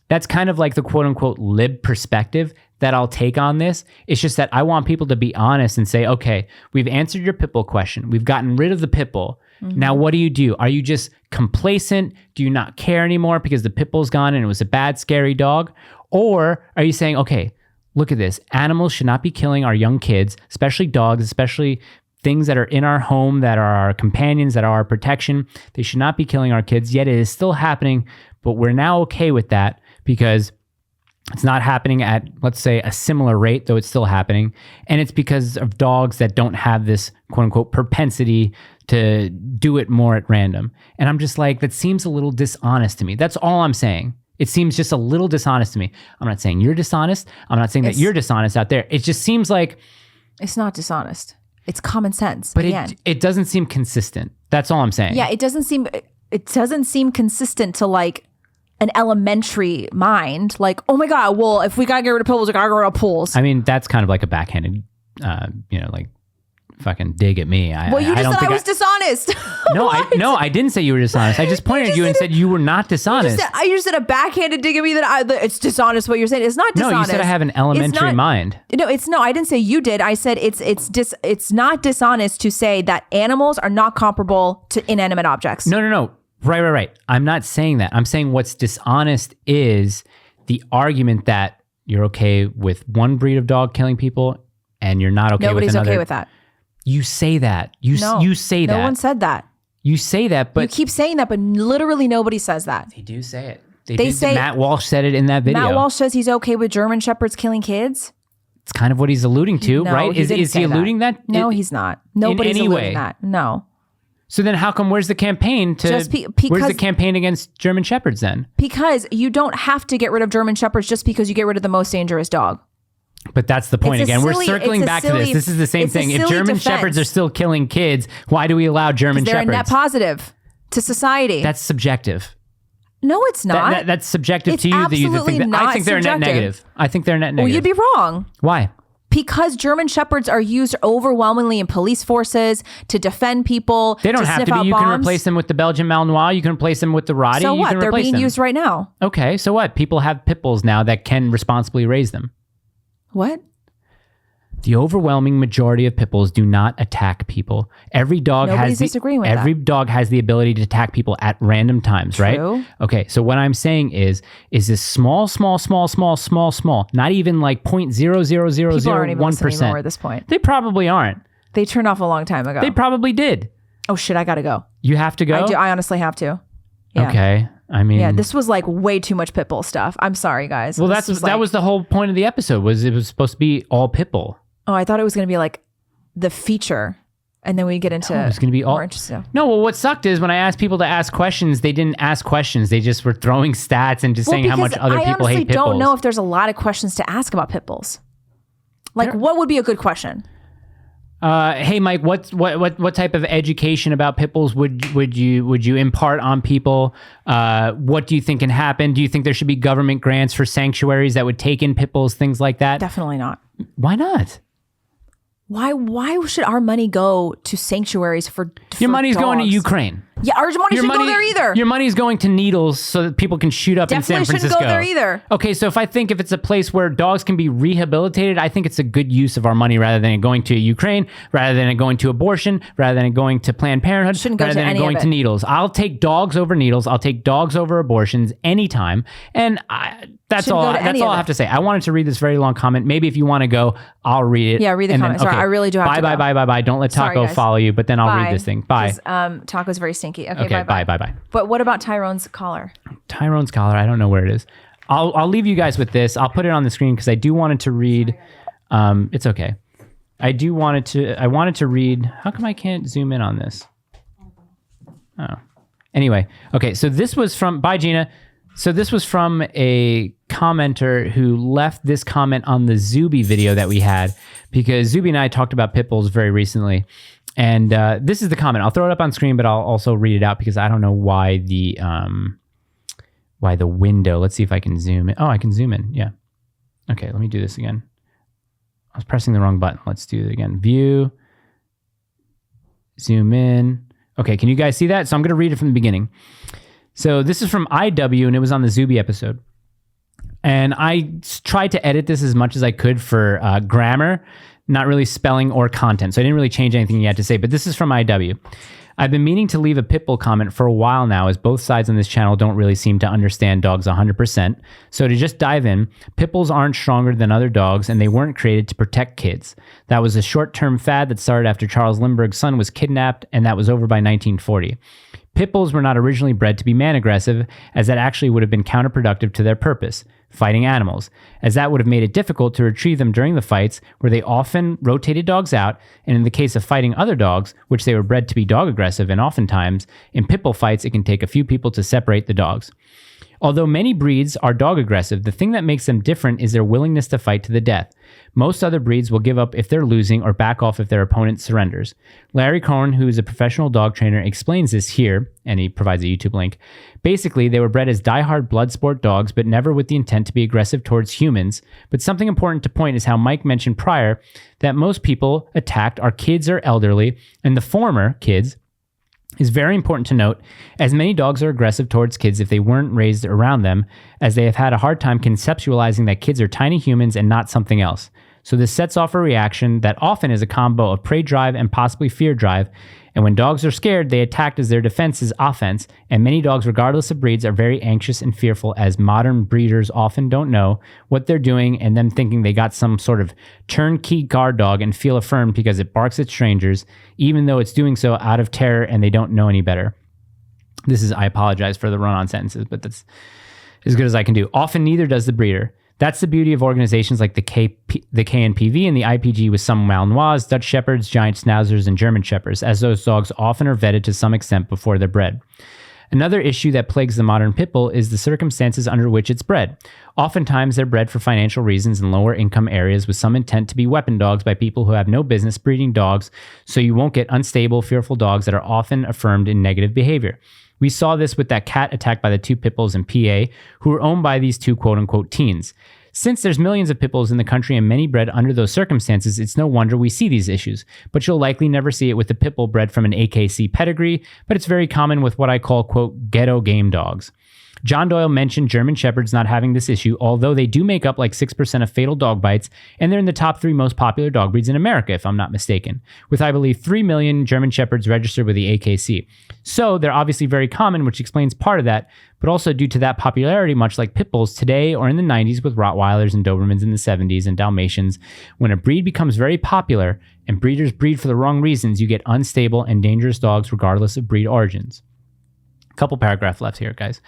[SPEAKER 1] the quote unquote lib perspective that I'll take on this. It's just that I want people to be honest and say, okay, we've answered your Pitbull question. We've gotten rid of the Pitbull. Mm-hmm. Now, what do? Are you just complacent? Do you not care anymore because the Pitbull's gone and it was a bad, scary dog? Or are you saying, okay, look at this. Animals should not be killing our young kids, especially dogs, especially things that are in our home, that are our companions, that are our protection. They should not be killing our kids, yet it is still happening, but we're now okay with that because it's not happening at, let's say, a similar rate, though it's still happening. And it's because of dogs that don't have this quote unquote propensity to do it more at random. And I'm just like, that seems a little dishonest to me. That's all I'm saying. It seems just a little dishonest to me. I'm not saying you're dishonest. I'm not saying that you're dishonest out there. It just seems like...
[SPEAKER 2] It's not dishonest. It's common sense.
[SPEAKER 1] But it doesn't seem consistent. That's all I'm saying.
[SPEAKER 2] Yeah, it doesn't seem consistent to like an elementary mind. Like, oh my God, well, if we gotta get rid of pools, we gotta get rid of pools.
[SPEAKER 1] I mean, that's kind of like a backhanded, fucking dig at me.
[SPEAKER 2] You just said I was dishonest.
[SPEAKER 1] No, I didn't say you were dishonest. I just pointed at you and said you were not dishonest.
[SPEAKER 2] You just said a backhanded dig at me that it's dishonest what you're saying. It's not dishonest.
[SPEAKER 1] No, you said I have an elementary mind.
[SPEAKER 2] No, I didn't say you did. I said it's not dishonest to say that animals are not comparable to inanimate objects.
[SPEAKER 1] No. Right. I'm not saying that. I'm saying what's dishonest is the argument that you're okay with one breed of dog killing people and you're not okay with another.
[SPEAKER 2] Nobody's okay with that.
[SPEAKER 1] You say that. You say that.
[SPEAKER 2] No one said that.
[SPEAKER 1] You say that, but...
[SPEAKER 2] You keep saying that, but literally nobody says that.
[SPEAKER 1] They do say it. They say... Matt Walsh said it in that video.
[SPEAKER 2] Matt Walsh says he's okay with German Shepherds killing kids.
[SPEAKER 1] It's kind of what he's alluding to, right? Is he alluding that?
[SPEAKER 2] No, he's not. Nobody's alluding that. No.
[SPEAKER 1] So then how come, where's the campaign where's the campaign against German Shepherds then?
[SPEAKER 2] Because you don't have to get rid of German Shepherds just because you get rid of the most dangerous dog.
[SPEAKER 1] But that's the point again. We're circling back to this. This is the same thing. If German Shepherds are still killing kids, why do we allow German Shepherds?
[SPEAKER 2] They're a net positive to society.
[SPEAKER 1] That's subjective.
[SPEAKER 2] No, it's not.
[SPEAKER 1] That's subjective
[SPEAKER 2] It's
[SPEAKER 1] to you. That you
[SPEAKER 2] absolutely
[SPEAKER 1] think that. I
[SPEAKER 2] not
[SPEAKER 1] think they're net
[SPEAKER 2] subjective.
[SPEAKER 1] negative. I think they're net
[SPEAKER 2] Well,
[SPEAKER 1] negative.
[SPEAKER 2] you'd be wrong.
[SPEAKER 1] Why?
[SPEAKER 2] Because German Shepherds are used overwhelmingly in police forces to defend people.
[SPEAKER 1] They don't have
[SPEAKER 2] sniff
[SPEAKER 1] to be.
[SPEAKER 2] out
[SPEAKER 1] You
[SPEAKER 2] bombs.
[SPEAKER 1] can replace them with the Belgian Malinois. You can replace them with the Rottie.
[SPEAKER 2] So
[SPEAKER 1] You
[SPEAKER 2] what?
[SPEAKER 1] can
[SPEAKER 2] They're
[SPEAKER 1] replace
[SPEAKER 2] being
[SPEAKER 1] them.
[SPEAKER 2] used right now.
[SPEAKER 1] Okay, so what? People have pit bulls now that can responsibly raise them.
[SPEAKER 2] What?
[SPEAKER 1] The overwhelming majority of pit bulls do not attack people. Every dog
[SPEAKER 2] Nobody's disagreeing with
[SPEAKER 1] every
[SPEAKER 2] that.
[SPEAKER 1] dog has the ability to attack people at random times,
[SPEAKER 2] True.
[SPEAKER 1] right? Okay, so what I'm saying is this small, not even like
[SPEAKER 2] People aren't even listening
[SPEAKER 1] 0.00001%.
[SPEAKER 2] anymore at this point.
[SPEAKER 1] They probably aren't.
[SPEAKER 2] They turned off a long time ago.
[SPEAKER 1] They probably did.
[SPEAKER 2] Oh shit! I gotta go.
[SPEAKER 1] You have to go?
[SPEAKER 2] I honestly have to. Yeah.
[SPEAKER 1] Okay. I mean,
[SPEAKER 2] Yeah, this was like way too much Pitbull stuff. I'm sorry, guys.
[SPEAKER 1] well,
[SPEAKER 2] This
[SPEAKER 1] that was the whole point of the episode. Was it was supposed to be all Pitbull?
[SPEAKER 2] Oh, I thought it was gonna be like the feature, and then we get into.
[SPEAKER 1] It's going to be all
[SPEAKER 2] more interesting.
[SPEAKER 1] No, well, what sucked is when I asked people to ask questions, they didn't ask questions. They just were throwing stats and just saying how much other people
[SPEAKER 2] I honestly
[SPEAKER 1] hate pit
[SPEAKER 2] don't
[SPEAKER 1] bulls.
[SPEAKER 2] know if there's a lot of questions to ask about pit bulls. Like, what would be a good question?
[SPEAKER 1] Hey, Mike, what type of education about pit bulls would you impart on people? What do you think can happen? Do you think there should be government grants for sanctuaries that would take in pit bulls, things like that?
[SPEAKER 2] Definitely not.
[SPEAKER 1] Why not?
[SPEAKER 2] Why should our money go to sanctuaries for
[SPEAKER 1] Your money's going to
[SPEAKER 2] dogs?
[SPEAKER 1] Ukraine.
[SPEAKER 2] Yeah, our money shouldn't go there either.
[SPEAKER 1] Your money's going to needles so that people can shoot up
[SPEAKER 2] Definitely
[SPEAKER 1] in San Francisco.
[SPEAKER 2] shouldn't go there either.
[SPEAKER 1] Okay, so if it's a place where dogs can be rehabilitated, I think it's a good use of our money rather than it going to Ukraine, rather than it going to abortion, rather than it going to Planned Parenthood,
[SPEAKER 2] Shouldn't go
[SPEAKER 1] rather
[SPEAKER 2] to
[SPEAKER 1] than it
[SPEAKER 2] any
[SPEAKER 1] going
[SPEAKER 2] of
[SPEAKER 1] to
[SPEAKER 2] it.
[SPEAKER 1] needles. I'll take dogs over needles. I'll take dogs over abortions anytime. And that's
[SPEAKER 2] Shouldn't
[SPEAKER 1] all.
[SPEAKER 2] go to
[SPEAKER 1] That's
[SPEAKER 2] any
[SPEAKER 1] all
[SPEAKER 2] of
[SPEAKER 1] I
[SPEAKER 2] it.
[SPEAKER 1] have to say. I wanted to read this very long comment. Maybe if you want to go, I'll read it.
[SPEAKER 2] Yeah, read the
[SPEAKER 1] And
[SPEAKER 2] comment. Sorry, I really do have to go.
[SPEAKER 1] Bye. Don't let
[SPEAKER 2] Sorry,
[SPEAKER 1] Taco
[SPEAKER 2] guys.
[SPEAKER 1] follow you, but then I'll read this thing. Bye.
[SPEAKER 2] 'Cause, Taco's very stinky. Okay,
[SPEAKER 1] Okay,
[SPEAKER 2] bye.
[SPEAKER 1] bye.
[SPEAKER 2] But what about Tyrone's collar?
[SPEAKER 1] Tyrone's collar. I don't know where it is. I'll leave you guys with this. I'll put it on the screen because I do wanted to read. It's okay. I wanted to read. How come I can't zoom in on this? Oh. Anyway, okay. So this was from. Bye, Gina. So this was from a commenter who left this comment on the Zuby video that we had because Zuby and I talked about pit bulls very recently. And this is the comment. I'll throw it up on screen, but I'll also read it out because I don't know why the window. Let's see if I can zoom in. Oh, I can zoom in. Yeah. Okay, let me do this again. I was pressing the wrong button. Let's do it again. View. Zoom in. Okay, can you guys see that? So I'm going to read it from the beginning. So this is from IW, and it was on the Zuby episode. And I tried to edit this as much as I could for grammar, not really spelling or content. So I didn't really change anything you had to say, but this is from IW. I've been meaning to leave a Pitbull comment for a while now, as both sides on this channel don't really seem to understand dogs 100%. So to just dive in, Pitbulls aren't stronger than other dogs, and they weren't created to protect kids. That was a short-term fad that started after Charles Lindbergh's son was kidnapped, and that was over by 1940. Pitbulls were not originally bred to be man-aggressive, as that actually would have been counterproductive to their purpose, fighting animals, as that would have made it difficult to retrieve them during the fights, where they often rotated dogs out, and in the case of fighting other dogs, which they were bred to be dog-aggressive, and oftentimes, in Pitbull fights, it can take a few people to separate the dogs. Although many breeds are dog-aggressive, the thing that makes them different is their willingness to fight to the death. Most other breeds will give up if they're losing or back off if their opponent surrenders. Larry Cohen, who is a professional dog trainer, explains this here, and he provides a YouTube link. Basically, they were bred as die-hard blood sport dogs, but never with the intent to be aggressive towards humans. But something important to point is how Mike mentioned prior that most people attacked are kids or elderly, and the former, kids, is very important to note, as many dogs are aggressive towards kids if they weren't raised around them, as they have had a hard time conceptualizing that kids are tiny humans and not something else. So this sets off a reaction that often is a combo of prey drive and possibly fear drive, and when dogs are scared, they attack as their defense is offense, and many dogs, regardless of breeds, are very anxious and fearful, as modern breeders often don't know what they're doing, and them thinking they got some sort of turnkey guard dog and feel affirmed because it barks at strangers, even though it's doing so out of terror and they don't know any better. I apologize for the run-on sentences, but that's as good as I can do. Often neither does the breeder. That's the beauty of organizations like the KNPV and the IPG with some Malinois, Dutch Shepherds, Giant Schnauzers, and German Shepherds, as those dogs often are vetted to some extent before they're bred. Another issue that plagues the modern pit bull is the circumstances under which it's bred. Oftentimes, they're bred for financial reasons in lower income areas with some intent to be weapon dogs by people who have no business breeding dogs, so you won't get unstable, fearful dogs that are often affirmed in negative behavior. We saw this with that cat attacked by the 2 pit bulls in PA who were owned by these 2 quote-unquote teens. Since there's millions of pit bulls in the country and many bred under those circumstances, it's no wonder we see these issues. But you'll likely never see it with the pit bull bred from an AKC pedigree, but it's very common with what I call, quote, ghetto game dogs. John Doyle mentioned German Shepherds not having this issue, although they do make up like 6% of fatal dog bites, and they're in the top 3 most popular dog breeds in America, if I'm not mistaken, with, I believe, 3 million German Shepherds registered with the AKC. So they're obviously very common, which explains part of that, but also due to that popularity, much like pit bulls today or in the 90s with Rottweilers and Dobermans in the 70s and Dalmatians, when a breed becomes very popular and breeders breed for the wrong reasons, you get unstable and dangerous dogs regardless of breed origins. A couple paragraphs left here, guys.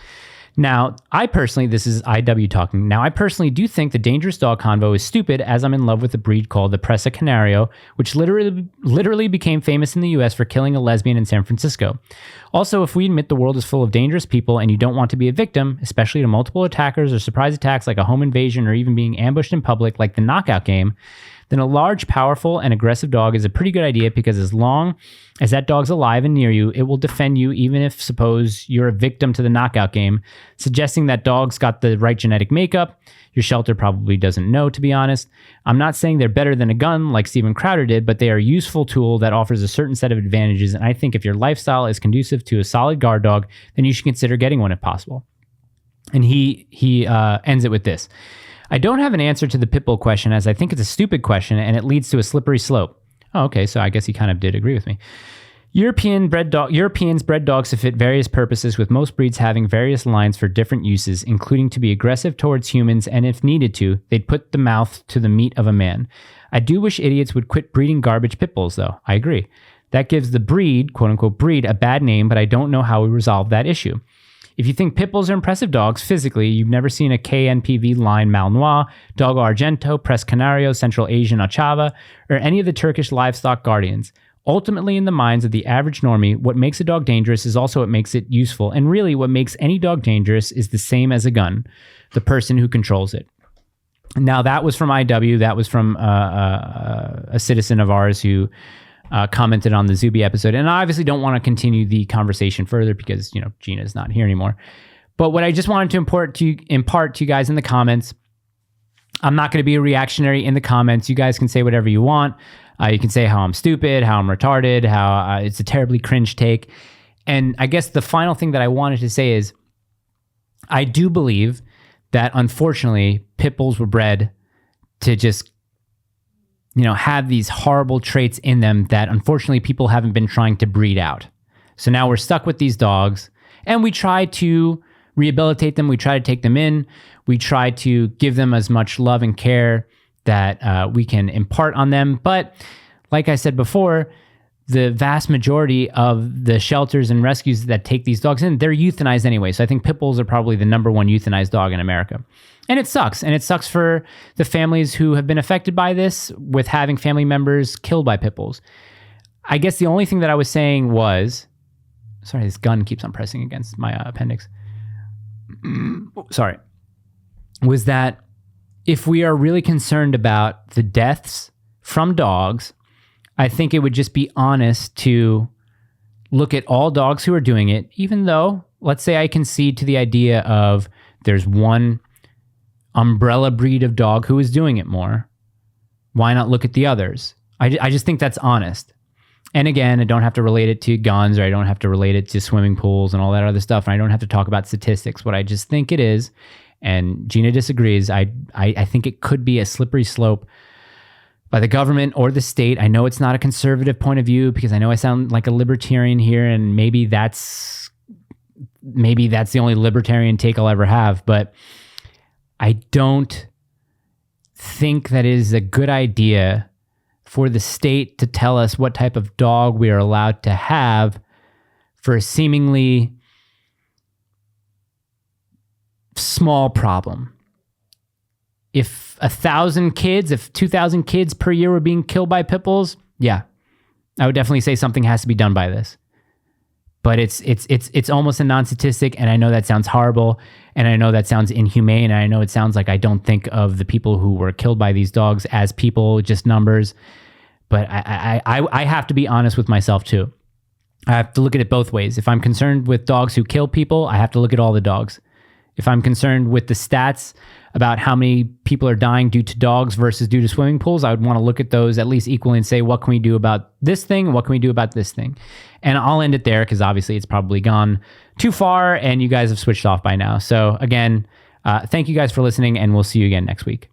[SPEAKER 1] Now, I personally, this is IW talking. Now, I personally do think the dangerous dog convo is stupid, as I'm in love with a breed called the Presa Canario, which literally became famous in the US for killing a lesbian in San Francisco. Also, if we admit the world is full of dangerous people and you don't want to be a victim, especially to multiple attackers or surprise attacks like a home invasion or even being ambushed in public like the knockout game, then a large, powerful, and aggressive dog is a pretty good idea, because as long as that dog's alive and near you, it will defend you even if, suppose, you're a victim to the knockout game, suggesting that dog's got the right genetic makeup. Your shelter probably doesn't know, to be honest. I'm not saying they're better than a gun like Steven Crowder did, but they are a useful tool that offers a certain set of advantages, and I think if your lifestyle is conducive to a solid guard dog, then you should consider getting one if possible. And he ends it with this. I don't have an answer to the Pitbull question, as I think it's a stupid question and it leads to a slippery slope. Oh, okay, so I guess he kind of did agree with me. Europeans bred dogs to fit various purposes, with most breeds having various lines for different uses, including to be aggressive towards humans, and if needed to, they'd put the mouth to the meat of a man. I do wish idiots would quit breeding garbage pit bulls, though. I agree. That gives the breed, quote-unquote breed, a bad name, but I don't know how we resolve that issue. If you think pit bulls are impressive dogs physically, you've never seen a KNPV line Malinois, Dogo Argento, Presa Canario, Central Asian Ochava, or any of the Turkish livestock guardians. Ultimately, in the minds of the average normie, what makes a dog dangerous is also what makes it useful. And really, what makes any dog dangerous is the same as a gun: the person who controls it. Now, that was from IW. That was from a citizen of ours who commented on the Zuby episode. And I obviously don't want to continue the conversation further because, you know, Gina's not here anymore. But what I just wanted to impart to you guys in the comments, I'm not going to be a reactionary in the comments. You guys can say whatever you want. You can say how I'm stupid, how I'm retarded, how it's a terribly cringe take. And I guess the final thing that I wanted to say is I do believe that, unfortunately, pit bulls were bred to just, you know, have these horrible traits in them that unfortunately people haven't been trying to breed out. So now we're stuck with these dogs, and we try to rehabilitate them. We try to take them in. We try to give them as much love and care that we can impart on them. But like I said before, the vast majority of the shelters and rescues that take these dogs in, they're euthanized anyway. So I think pit bulls are probably the number 1 euthanized dog in America. And it sucks. And it sucks for the families who have been affected by this, with having family members killed by pit bulls. I guess the only thing that I was saying was, sorry, this gun keeps on pressing against my appendix. Sorry. Was that if we are really concerned about the deaths from dogs, I think it would just be honest to look at all dogs who are doing it, even though, let's say I concede to the idea of there's one umbrella breed of dog who is doing it more. Why not look at the others? I just think that's honest. And again, I don't have to relate it to guns, or I don't have to relate it to swimming pools and all that other stuff. And I don't have to talk about statistics. What I just think it is, and Gina disagrees, I think it could be a slippery slope by the government or the state. I know it's not a conservative point of view, because I know I sound like a libertarian here, and maybe that's the only libertarian take I'll ever have, but I don't think that it is a good idea for the state to tell us what type of dog we are allowed to have for a seemingly small problem. If 1,000 kids, if 2,000 kids per year were being killed by pit bulls, yeah, I would definitely say something has to be done by this. But it's almost a non-statistic, and I know that sounds horrible, and I know that sounds inhumane, and I know it sounds like I don't think of the people who were killed by these dogs as people, just numbers. But I have to be honest with myself too. I have to look at it both ways. If I'm concerned with dogs who kill people, I have to look at all the dogs. If I'm concerned with the stats about how many people are dying due to dogs versus due to swimming pools, I would want to look at those at least equally and say, what can we do about this thing? And what can we do about this thing? And I'll end it there because obviously it's probably gone too far and you guys have switched off by now. So again, thank you guys for listening and we'll see you again next week.